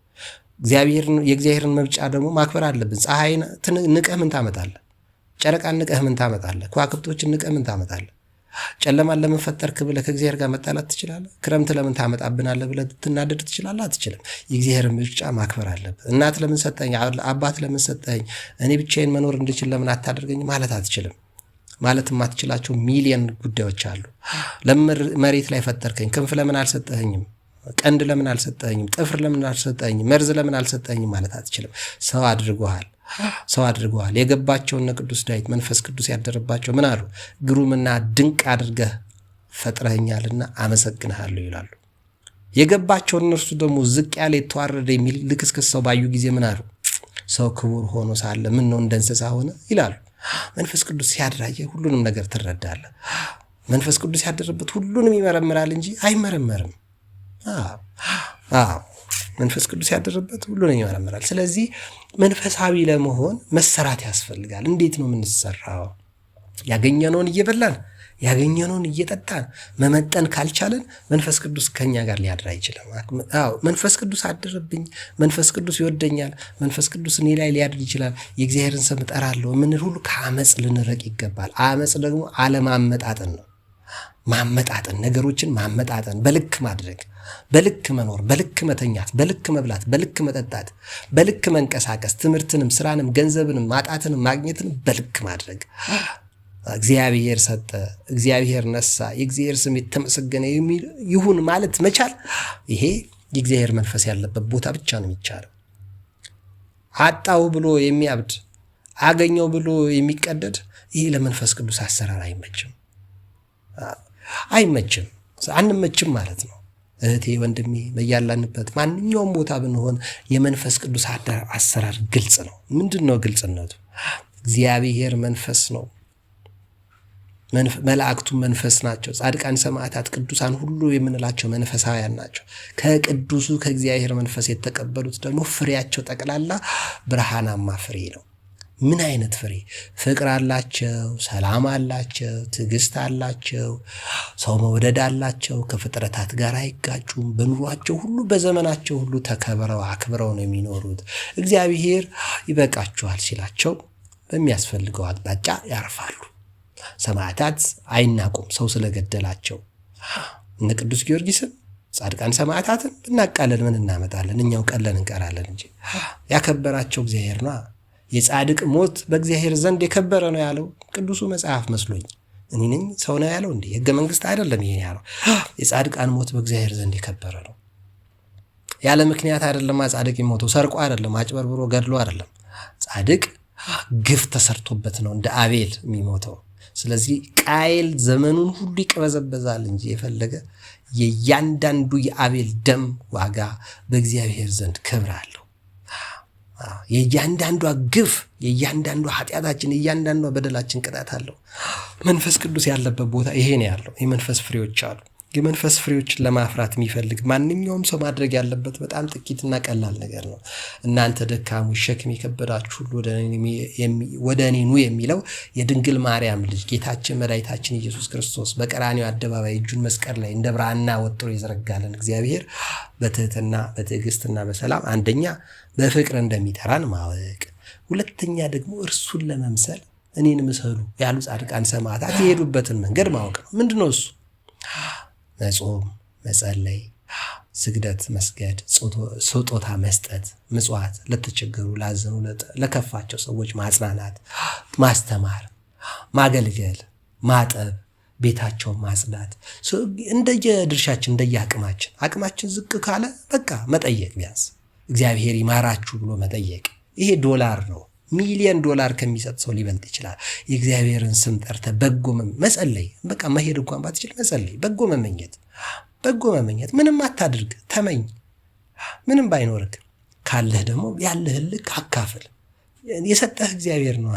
የእግዚአብሔርን መብጫ ደግሞ ማክበር አለብን። ፀሐይን ንቀህ ምን ታመጣለህ? ጨረቃን ንቀህ ምን ታመጣለህ? ከዋክብቶችን ንቀህ ምን ታመጣለህ? ጨለማን ለምን ፈጠርክ ብለህ ከእግዚአብሔር ጋር መጣላት ትችላለህ? ክረምት ለምን ታመጣብናለህ ብለህ ትናደድ ትችላለህ? አትችልም። የእግዚአብሔርን ምርጫ ማክበር አለብህ። እናት ለምን ሰጠኝ፣ አባት ለምን ሰጠኝ፣ እኔ ብቻዬን መኖር እንድችል ለምን አታደርገኝ ማለት አትችልም። ማለት የማትችላቸው ሚሊዮን ጉዳዮች አሉ። ለምን መሬት ላይ ፈጠርከኝ? ክንፍ ለምን አልሰጠኸኝም? ቀንድ ለምን አልሰጠኸኝም? ጥፍር ለምን አልሰጠኸኝም? መርዝ ለምን አልሰጠኸኝም ማለት አትችልም። ሰው አድርገዋል። የገባቸውን ቅዱስ ዳዊት መንፈስ ቅዱስ ያደረባቸው ምን አሉ? ግሩምና ድንቅ አድርገህ ፈጥረኸኛልና አመሰግንሃለሁ ይላሉ። የገባቸውን እነርሱ ደግሞ ዝቅ ያለ የተዋረደ የሚል ልክስክስ ሰው ባዩ ጊዜ ምን አሉ? ሰው ክቡር ሆኖ ሳለ ምን ነው እንደ እንስሳ ሆነ ይላሉ። መንፈስ ቅዱስ ሲያድራየ ሁሉንም ነገር ትረዳለህ። መንፈስ ቅዱስ ያደረበት ሁሉንም ይመረምራል እንጂ አይመረመርም። መንፈስ ቅዱስ ያደረበት ሁሉንም ይመረምራል። ስለዚህ መንፈሳዊ ለመሆን መሰራት ያስፈልጋል። እንዴት ነው የምንሰራው? ያገኘነውን እየበላን ያገኘነውን እየጠጣን መመጠን ካልቻለን መንፈስ ቅዱስ ከኛ ጋር ሊያድር አይችልም። መንፈስ ቅዱስ አደረብኝ፣ መንፈስ ቅዱስ ይወደኛል፣ መንፈስ ቅዱስ እኔ ላይ ሊያድር ይችላል፣ የእግዚአብሔርን ስም እጠራለሁ ምን ሁሉ ከአመፅ ልንረቅ ይገባል። አመፅ ደግሞ አለማመጣጠን ነው። ማመጣጠን፣ ነገሮችን ማመጣጠን፣ በልክ ማድረግ፣ በልክ መኖር፣ በልክ መተኛት፣ በልክ መብላት፣ በልክ መጠጣት፣ በልክ መንቀሳቀስ፣ ትምህርትንም ስራንም ገንዘብንም ማጣትንም ማግኘትንም በልክ ማድረግ። እግዚአብሔር ሰጠ፣ እግዚአብሔር ነሳ፣ የእግዚአብሔር ስም የተመሰገነ ይሁን ማለት መቻል፣ ይሄ የእግዚአብሔር መንፈስ ያለበት ቦታ ብቻ ነው የሚቻለው። አጣው ብሎ የሚያብድ አገኘው ብሎ የሚቀደድ ይሄ ለመንፈስ ቅዱስ አሰራር አይመችም። አንመችም ማለት ነው። እህቴ ወንድሜ፣ በያላንበት ማንኛውም ቦታ ብንሆን የመንፈስ ቅዱስ አሰራር ግልጽ ነው። ምንድን ነው ግልጽነቱ? እግዚአብሔር መንፈስ ነው። መላእክቱ መንፈስ ናቸው። ጻድቃን፣ ሰማዕታት፣ ቅዱሳን ሁሉ የምንላቸው መንፈሳውያን ናቸው። ከቅዱሱ ከእግዚአብሔር መንፈስ የተቀበሉት ደግሞ ፍሬያቸው ጠቅላላ ብርሃናማ ፍሬ ነው። ምን አይነት ፍሬ? ፍቅር አላቸው፣ ሰላም አላቸው፣ ትዕግስት አላቸው፣ ሰው መውደድ አላቸው፣ ከፍጥረታት ጋር አይጋጩም። በኑሯቸው ሁሉ በዘመናቸው ሁሉ ተከብረው አክብረው ነው የሚኖሩት። እግዚአብሔር ይበቃቸዋል ሲላቸው በሚያስፈልገው አቅጣጫ ያርፋሉ። ሰማዕታት አይናቁም ሰው ስለገደላቸው። እነ ቅዱስ ጊዮርጊስን ጻድቃን ሰማዕታትን ብናቃለን ምን እናመጣለን? እኛው ቀለን እንቀራለን እንጂ ያከበራቸው እግዚአብሔር ነው። የጻድቅ ሞት በእግዚአብሔር ዘንድ የከበረ ነው ያለው ቅዱሱ መጽሐፍ መስሎኝ እኔ ነኝ ሰው ነው ያለው እንዴ? ሕገ መንግስት አይደለም ይሄ ያለው። የጻድቃን ሞት በእግዚአብሔር ዘንድ የከበረ ነው። ያለ ምክንያት አይደለም ጻድቅ የሞተው። ሰርቆ አይደለም፣ አጭበርብሮ ገድሎ አይደለም። ጻድቅ ግፍ ተሰርቶበት ነው እንደ አቤል የሚሞተው። ስለዚህ ቃየል ዘመኑን ሁሉ ይቀበዘበዛል እንጂ የፈለገ የእያንዳንዱ የአቤል ደም ዋጋ በእግዚአብሔር ዘንድ ክብር አለው። የእያንዳንዷ ግፍ፣ የእያንዳንዷ ኃጢአታችን፣ የእያንዳንዷ በደላችን ቅጣት አለው። መንፈስ ቅዱስ ያለበት ቦታ ይሄ ነው ያለው። የመንፈስ ፍሬዎች አሉ። የመንፈስ ፍሬዎችን ለማፍራት የሚፈልግ ማንኛውም ሰው ማድረግ ያለበት በጣም ጥቂትና ቀላል ነገር ነው። እናንተ ደካሞች ሸክም የከበዳችሁ ሁሉ ወደ እኔ ኑ የሚለው የድንግል ማርያም ልጅ ጌታችን መድኃኒታችን ኢየሱስ ክርስቶስ በቀራንዮ አደባባይ እጁን መስቀል ላይ እንደ ብራና ወጥሮ የዘረጋለን እግዚአብሔር በትህትና በትዕግስትና በሰላም አንደኛ በፍቅር እንደሚጠራን ማወቅ፣ ሁለተኛ ደግሞ እርሱን ለመምሰል እኔን ምሰሉ ያሉ ጻድቃን ሰማዕታት የሄዱበትን መንገድ ማወቅ ነው። ምንድነው እሱ? መጾም፣ መጸለይ፣ ስግደት መስገድ፣ ስጦታ መስጠት፣ ምጽዋት፣ ለተቸገሩ ላዘኑ ለከፋቸው ሰዎች ማጽናናት፣ ማስተማር፣ ማገልገል፣ ማጠብ፣ ቤታቸውን ማጽዳት፣ እንደየድርሻችን እንደየአቅማችን ዝቅ ካለ በቃ መጠየቅ፣ ቢያንስ እግዚአብሔር ይማራችሁ ብሎ መጠየቅ። ይሄ ዶላር ነው። ሚሊዮን ዶላር ከሚሰጥ ሰው ሊበልጥ ይችላል። የእግዚአብሔርን ስም ጠርተ በጎ መጸለይ፣ በቃ መሄድ እንኳን ባትችል መጸለይ፣ በጎ መመኘት። ምንም አታድርግ፣ ተመኝ። ምንም ባይኖርክ ካለህ ደግሞ ያለህን ልክ አካፍል። የሰጠህ እግዚአብሔር ነው።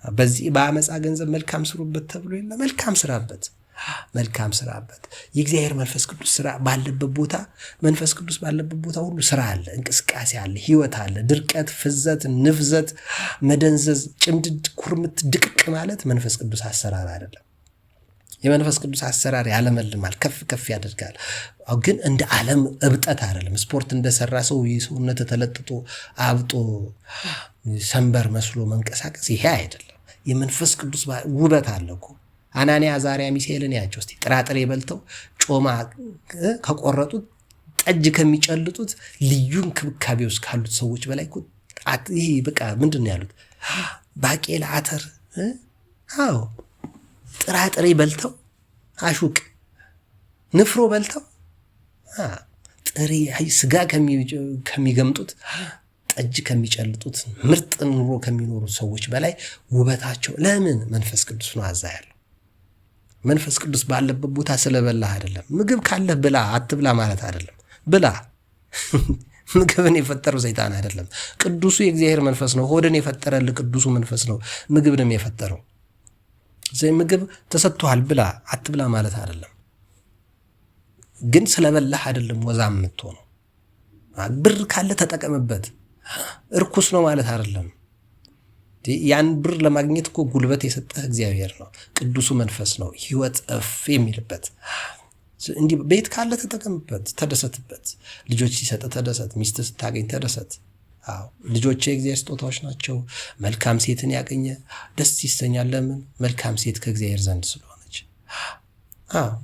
በዚህ በአመፃ ገንዘብ መልካም ስሩበት ተብሎ የለ? መልካም ስራበት። የእግዚአብሔር መንፈስ ቅዱስ ስራ ባለበት ቦታ፣ መንፈስ ቅዱስ ባለበት ቦታ ሁሉ ስራ አለ፣ እንቅስቃሴ አለ፣ ህይወት አለ። ድርቀት፣ ፍዘት፣ ንፍዘት፣ መደንዘዝ፣ ጭምድድ፣ ኩርምት፣ ድቅቅ ማለት መንፈስ ቅዱስ አሰራር አይደለም። የመንፈስ ቅዱስ አሰራር ያለመልማል፣ ከፍ ከፍ ያደርጋል። ግን እንደ ዓለም እብጠት አይደለም። ስፖርት እንደሰራ ሰው የሰውነት ተለጥጦ አብጦ ሰንበር መስሎ መንቀሳቀስ ይሄ አይደለም። የመንፈስ ቅዱስ ውበት አለ እኮ። አናንያ አዛርያ ሚሳኤልን ያቸው እስቲ ጥራጥሬ በልተው ጮማ ከቆረጡት ጠጅ ከሚጨልጡት ልዩ እንክብካቤ ውስጥ ካሉት ሰዎች በላይ ይሄ በቃ ምንድን ነው ያሉት? ባቄላ፣ አተር፣ አዎ ጥራጥሬ በልተው አሹቅ ንፍሮ በልተው ጥሬ ስጋ ከሚገምጡት ጠጅ ከሚጨልጡት ምርጥ ኑሮ ከሚኖሩ ሰዎች በላይ ውበታቸው። ለምን? መንፈስ ቅዱስ ነው አዛ ያለው። መንፈስ ቅዱስ ባለበት ቦታ ስለበላህ አይደለም። ምግብ ካለህ ብላ፣ አትብላ ማለት አይደለም። ብላ። ምግብን የፈጠረው ሰይጣን አይደለም። ቅዱሱ የእግዚአብሔር መንፈስ ነው። ሆድን የፈጠረልህ ቅዱሱ መንፈስ ነው ምግብንም የፈጠረው። ምግብ ተሰጥቷል ብላ፣ አትብላ ማለት አይደለም። ግን ስለበላህ አይደለም ወዛም የምትሆነው። ብር ካለ ተጠቀምበት። እርኩስ ነው ማለት አይደለም። ያን ብር ለማግኘት እኮ ጉልበት የሰጠህ እግዚአብሔር ነው፣ ቅዱሱ መንፈስ ነው። ህይወት እፍ የሚልበት እንዲህ ቤት ካለ ተጠቀምበት፣ ተደሰትበት። ልጆች ሲሰጥ ተደሰት፣ ሚስት ስታገኝ ተደሰት። አዎ ልጆች የእግዚአብሔር ስጦታዎች ናቸው። መልካም ሴትን ያገኘ ደስ ይሰኛል። ለምን? መልካም ሴት ከእግዚአብሔር ዘንድ ስለሆነች።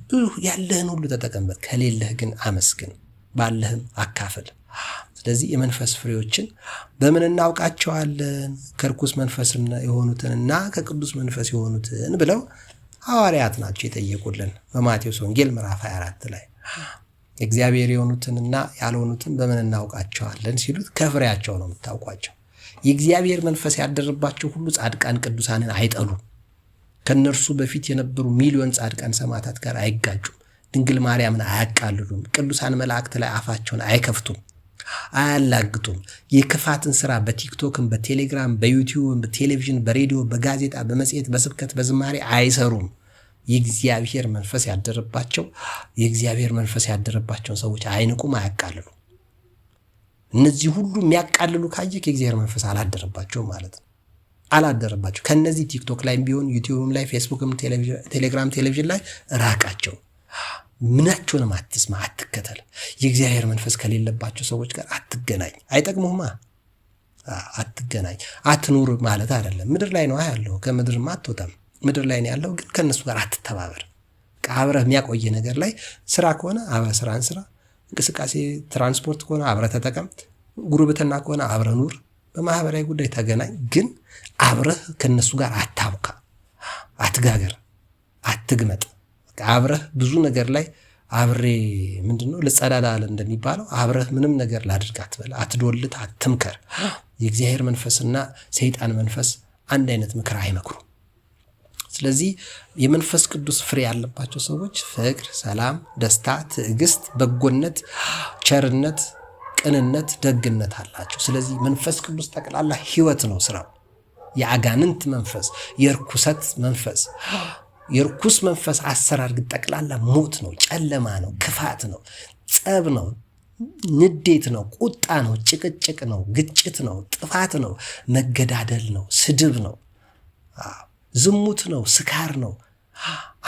ብዙ ያለህን ሁሉ ተጠቀምበት። ከሌለህ ግን አመስግን፣ ባለህም አካፍል። ስለዚህ የመንፈስ ፍሬዎችን በምን እናውቃቸዋለን? ከርኩስ መንፈስ የሆኑትንና ከቅዱስ መንፈስ የሆኑትን ብለው ሐዋርያት ናቸው የጠየቁልን በማቴዎስ ወንጌል ምዕራፍ 24 ላይ እግዚአብሔር የሆኑትንና ያልሆኑትን በምን እናውቃቸዋለን ሲሉት ከፍሬያቸው ነው የምታውቋቸው። የእግዚአብሔር መንፈስ ያደረባቸው ሁሉ ጻድቃን ቅዱሳንን አይጠሉም። ከነርሱ በፊት የነበሩ ሚሊዮን ጻድቃን ሰማዕታት ጋር አይጋጩም። ድንግል ማርያምን አያቃልሉም። ቅዱሳን መላእክት ላይ አፋቸውን አይከፍቱም፣ አያላግጡም። የክፋትን ስራ በቲክቶክም፣ በቴሌግራም፣ በዩቲዩብ፣ በቴሌቪዥን፣ በሬዲዮ፣ በጋዜጣ፣ በመጽሔት፣ በስብከት፣ በዝማሬ አይሰሩም። የእግዚአብሔር መንፈስ ያደረባቸውን ሰዎች አይንቁም፣ አያቃልሉ። እነዚህ ሁሉ የሚያቃልሉ ካየክ የእግዚአብሔር መንፈስ አላደረባቸውም ማለት ነው። አላደረባቸው። ከነዚህ ቲክቶክ ላይም ቢሆን ዩቲዩብም ላይ ፌስቡክም፣ ቴሌግራም፣ ቴሌቪዥን ላይ ራቃቸው። ምናቸውንም አትስማ፣ አትከተል። የእግዚአብሔር መንፈስ ከሌለባቸው ሰዎች ጋር አትገናኝ። አይጠቅሙህማ። አትገናኝ። አትኑር ማለት አይደለም። ምድር ላይ ነው ያለው፣ ከምድርማ አትወጣም። ምድር ላይ ነው ያለው፣ ግን ከነሱ ጋር አትተባበር። አብረህ የሚያቆየ ነገር ላይ ስራ ከሆነ አብረህ ስራን ስራ። እንቅስቃሴ ትራንስፖርት ከሆነ አብረህ ተጠቀም። ጉርብትና ከሆነ አብረህ ኑር። በማህበራዊ ጉዳይ ተገናኝ፣ ግን አብረህ ከነሱ ጋር አታውካ፣ አትጋገር፣ አትግመጥ። አብረህ ብዙ ነገር ላይ አብሬ ምንድነው ልጸዳዳል እንደሚባለው አብረህ ምንም ነገር ላድርግ አትበል፣ አትዶልት፣ አትምከር። የእግዚአብሔር መንፈስና ሰይጣን መንፈስ አንድ አይነት ምክር አይመክሩ። ስለዚህ የመንፈስ ቅዱስ ፍሬ ያለባቸው ሰዎች ፍቅር፣ ሰላም፣ ደስታ፣ ትዕግስት፣ በጎነት፣ ቸርነት፣ ቅንነት፣ ደግነት አላቸው። ስለዚህ መንፈስ ቅዱስ ጠቅላላ ህይወት ነው ስራው። የአጋንንት መንፈስ፣ የርኩሰት መንፈስ፣ የርኩስ መንፈስ አሰራር ግን ጠቅላላ ሞት ነው፣ ጨለማ ነው፣ ክፋት ነው፣ ጸብ ነው፣ ንዴት ነው፣ ቁጣ ነው፣ ጭቅጭቅ ነው፣ ግጭት ነው፣ ጥፋት ነው፣ መገዳደል ነው፣ ስድብ ነው፣ ዝሙት ነው፣ ስካር ነው፣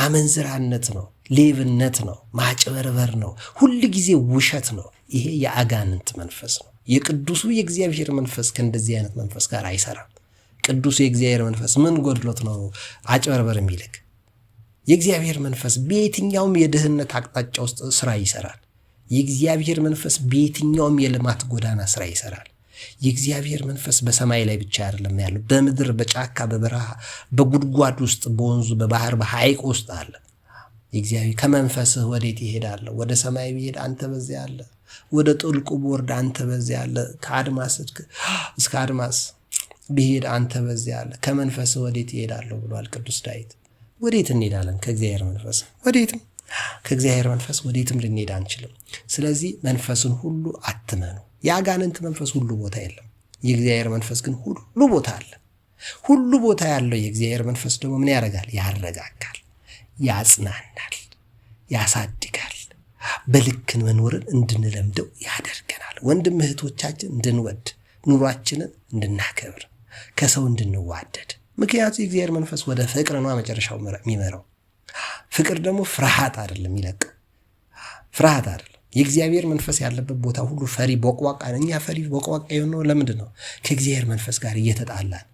አመንዝራነት ነው፣ ሌብነት ነው፣ ማጭበርበር ነው፣ ሁል ጊዜ ውሸት ነው። ይሄ የአጋንንት መንፈስ ነው። የቅዱሱ የእግዚአብሔር መንፈስ ከእንደዚህ አይነት መንፈስ ጋር አይሰራም። ቅዱሱ የእግዚአብሔር መንፈስ ምን ጎድሎት ነው አጭበርበር የሚልክ? የእግዚአብሔር መንፈስ በየትኛውም የድህነት አቅጣጫ ውስጥ ስራ ይሰራል። የእግዚአብሔር መንፈስ በየትኛውም የልማት ጎዳና ስራ ይሰራል። የእግዚአብሔር መንፈስ በሰማይ ላይ ብቻ አይደለም ያለው፣ በምድር፣ በጫካ፣ በበረሃ፣ በጉድጓድ ውስጥ፣ በወንዙ፣ በባህር፣ በሐይቅ ውስጥ አለ። የእግዚአብሔር ከመንፈስህ ወዴት ይሄዳለሁ? ወደ ሰማይ ቢሄድ አንተ በዚያ አለ። ወደ ጥልቁ ቦርድ አንተ በዚያ አለ። ከአድማስ እስከ አድማስ ቢሄድ አንተ በዚያ አለ። ከመንፈስህ ወዴት ይሄዳለሁ ብሏል ቅዱስ ዳዊት። ወዴት እንሄዳለን? ከእግዚአብሔር መንፈስ ወዴትም። ከእግዚአብሔር መንፈስ ወዴትም ልንሄድ አንችልም። ስለዚህ መንፈስን ሁሉ አትመኑ። የአጋንንት መንፈስ ሁሉ ቦታ የለም። የእግዚአብሔር መንፈስ ግን ሁሉ ቦታ አለ። ሁሉ ቦታ ያለው የእግዚአብሔር መንፈስ ደግሞ ምን ያደርጋል? ያረጋጋል፣ ያጽናናል፣ ያሳድጋል። በልክን መኖርን እንድንለምደው ያደርገናል። ወንድም እህቶቻችን እንድንወድ፣ ኑሯችንን እንድናከብር፣ ከሰው እንድንዋደድ። ምክንያቱ የእግዚአብሔር መንፈስ ወደ ፍቅር ነው መጨረሻው የሚመራው። ፍቅር ደግሞ ፍርሃት አይደለም የሚለቀው፣ ፍርሃት አይደለም። የእግዚአብሔር መንፈስ ያለበት ቦታ ሁሉ ፈሪ ቦቅቧቃ ነው። እኛ ፈሪ ቦቅቧቃ የሆነው ለምንድን ነው? ከእግዚአብሔር መንፈስ ጋር እየተጣላን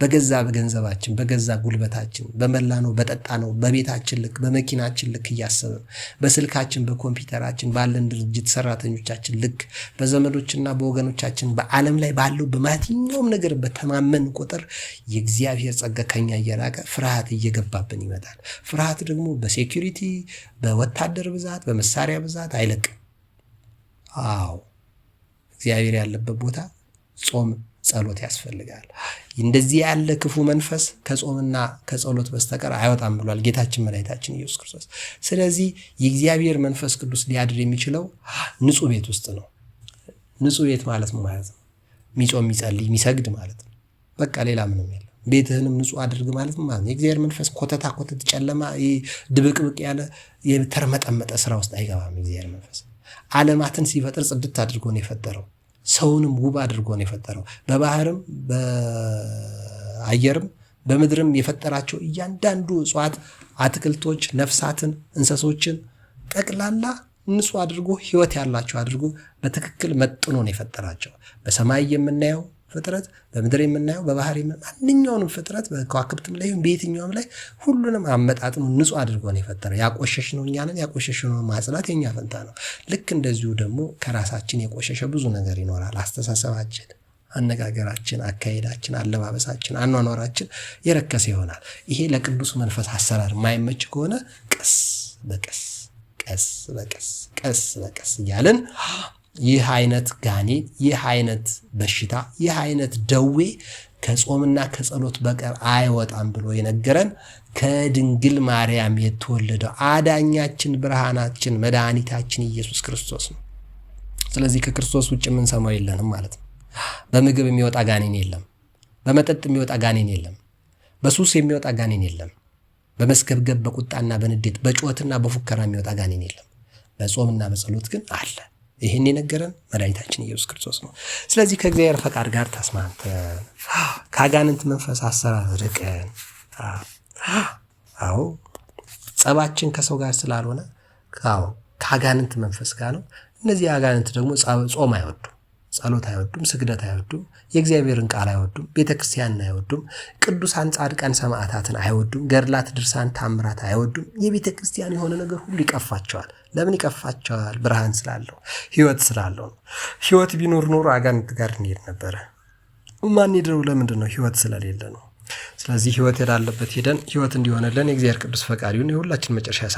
በገዛ በገንዘባችን፣ በገዛ ጉልበታችን፣ በመላነው በጠጣነው በቤታችን ልክ በመኪናችን ልክ እያሰብን፣ በስልካችን በኮምፒውተራችን ባለን ድርጅት ሰራተኞቻችን ልክ፣ በዘመዶችና በወገኖቻችን በዓለም ላይ ባለው በማንኛውም ነገር በተማመን ቁጥር የእግዚአብሔር ጸጋ ከኛ እየራቀ ፍርሃት እየገባብን ይመጣል። ፍርሃት ደግሞ በሴኩሪቲ በወታደር ብዛት በመሳሪያ ብዛት አይለቅም። አዎ እግዚአብሔር ያለበት ቦታ ጾም ጸሎት ያስፈልጋል። እንደዚህ ያለ ክፉ መንፈስ ከጾምና ከጸሎት በስተቀር አይወጣም ብሏል ጌታችን መድኃኒታችን ኢየሱስ ክርስቶስ። ስለዚህ የእግዚአብሔር መንፈስ ቅዱስ ሊያድር የሚችለው ንጹህ ቤት ውስጥ ነው። ንጹህ ቤት ማለት ነው ማለት ነው የሚጾም የሚጸልይ የሚሰግድ ማለት ነው። በቃ ሌላ ምንም የለም። ቤትህንም ንጹህ አድርግ ማለት ነው። የእግዚአብሔር መንፈስ ኮተታ ጨለማ ድብቅብቅ ያለ የተርመጠመጠ ስራ ውስጥ አይገባም። የእግዚአብሔር መንፈስ ዓለማትን ሲፈጥር ጽድት አድርጎ ነው የፈጠረው። ሰውንም ውብ አድርጎ ነው የፈጠረው። በባህርም በአየርም በምድርም የፈጠራቸው እያንዳንዱ እጽዋት፣ አትክልቶች፣ ነፍሳትን፣ እንስሶችን ጠቅላላ ንጹህ አድርጎ ህይወት ያላቸው አድርጎ በትክክል መጥኖ ነው የፈጠራቸው። በሰማይ የምናየው ፍጥረት፣ በምድር የምናየው፣ በባህር ማንኛውንም ፍጥረት በከዋክብትም ላይ በየትኛውም ላይ ሁሉንም አመጣጥኖ ንጹህ አድርጎ ነው የፈጠረው። ያቆሸሽነው እኛንን ያቆሸሽነው ማጽዳት የኛ ፈንታ ነው። ልክ እንደዚሁ ደግሞ ከራሳችን የቆሸሸ ብዙ ነገር ይኖራል። አስተሳሰባችን፣ አነጋገራችን፣ አካሄዳችን፣ አለባበሳችን፣ አኗኗራችን የረከሰ ይሆናል። ይሄ ለቅዱስ መንፈስ አሰራር የማይመች ከሆነ ቀስ በቀስ ቀስ በቀስ ቀስ በቀስ እያልን ይህ አይነት ጋኔን፣ ይህ አይነት በሽታ፣ ይህ አይነት ደዌ ከጾምና ከጸሎት በቀር አይወጣም ብሎ የነገረን ከድንግል ማርያም የተወለደው አዳኛችን፣ ብርሃናችን፣ መድኃኒታችን ኢየሱስ ክርስቶስ ነው። ስለዚህ ከክርስቶስ ውጭ የምንሰማው የለንም ማለት ነው። በምግብ የሚወጣ ጋኔን የለም። በመጠጥ የሚወጣ ጋኔን የለም። በሱስ የሚወጣ ጋኔን የለም። በመስገብገብ በቁጣና በንዴት በጩኸትና በፉከራ የሚወጣ ጋኔን የለም። በጾምና በጸሎት ግን አለ። ይህን የነገረን መድኃኒታችን ኢየሱስ ክርስቶስ ነው። ስለዚህ ከእግዚአብሔር ፈቃድ ጋር ተስማምተን ከአጋንንት መንፈስ አሰራር ርቀን፣ አዎ ጸባችን ከሰው ጋር ስላልሆነ ከአጋንንት መንፈስ ጋር ነው። እነዚህ አጋንንት ደግሞ ጾም አይወዱም፣ ጸሎት አይወዱም፣ ስግደት አይወዱም፣ የእግዚአብሔርን ቃል አይወዱም፣ ቤተክርስቲያንን አይወዱም፣ ቅዱሳን ጻድቃን ሰማዕታትን አይወዱም፣ ገድላት፣ ድርሳን፣ ታምራት አይወዱም። የቤተክርስቲያን የሆነ ነገር ሁሉ ይቀፋቸዋል። ለምን ይቀፋቸዋል? ብርሃን ስላለው፣ ህይወት ስላለው ነው። ህይወት ቢኖር ኖሮ አጋንንት ጋር እንሄድ ነበረ። ማን ሄደው? ለምንድን ነው? ህይወት ስለሌለ ነው። ስለዚህ ህይወት ያለበት ሄደን ህይወት እንዲሆነልን የእግዚአብሔር ቅዱስ ፈቃድ ይሁን። የሁላችን መጨረሻ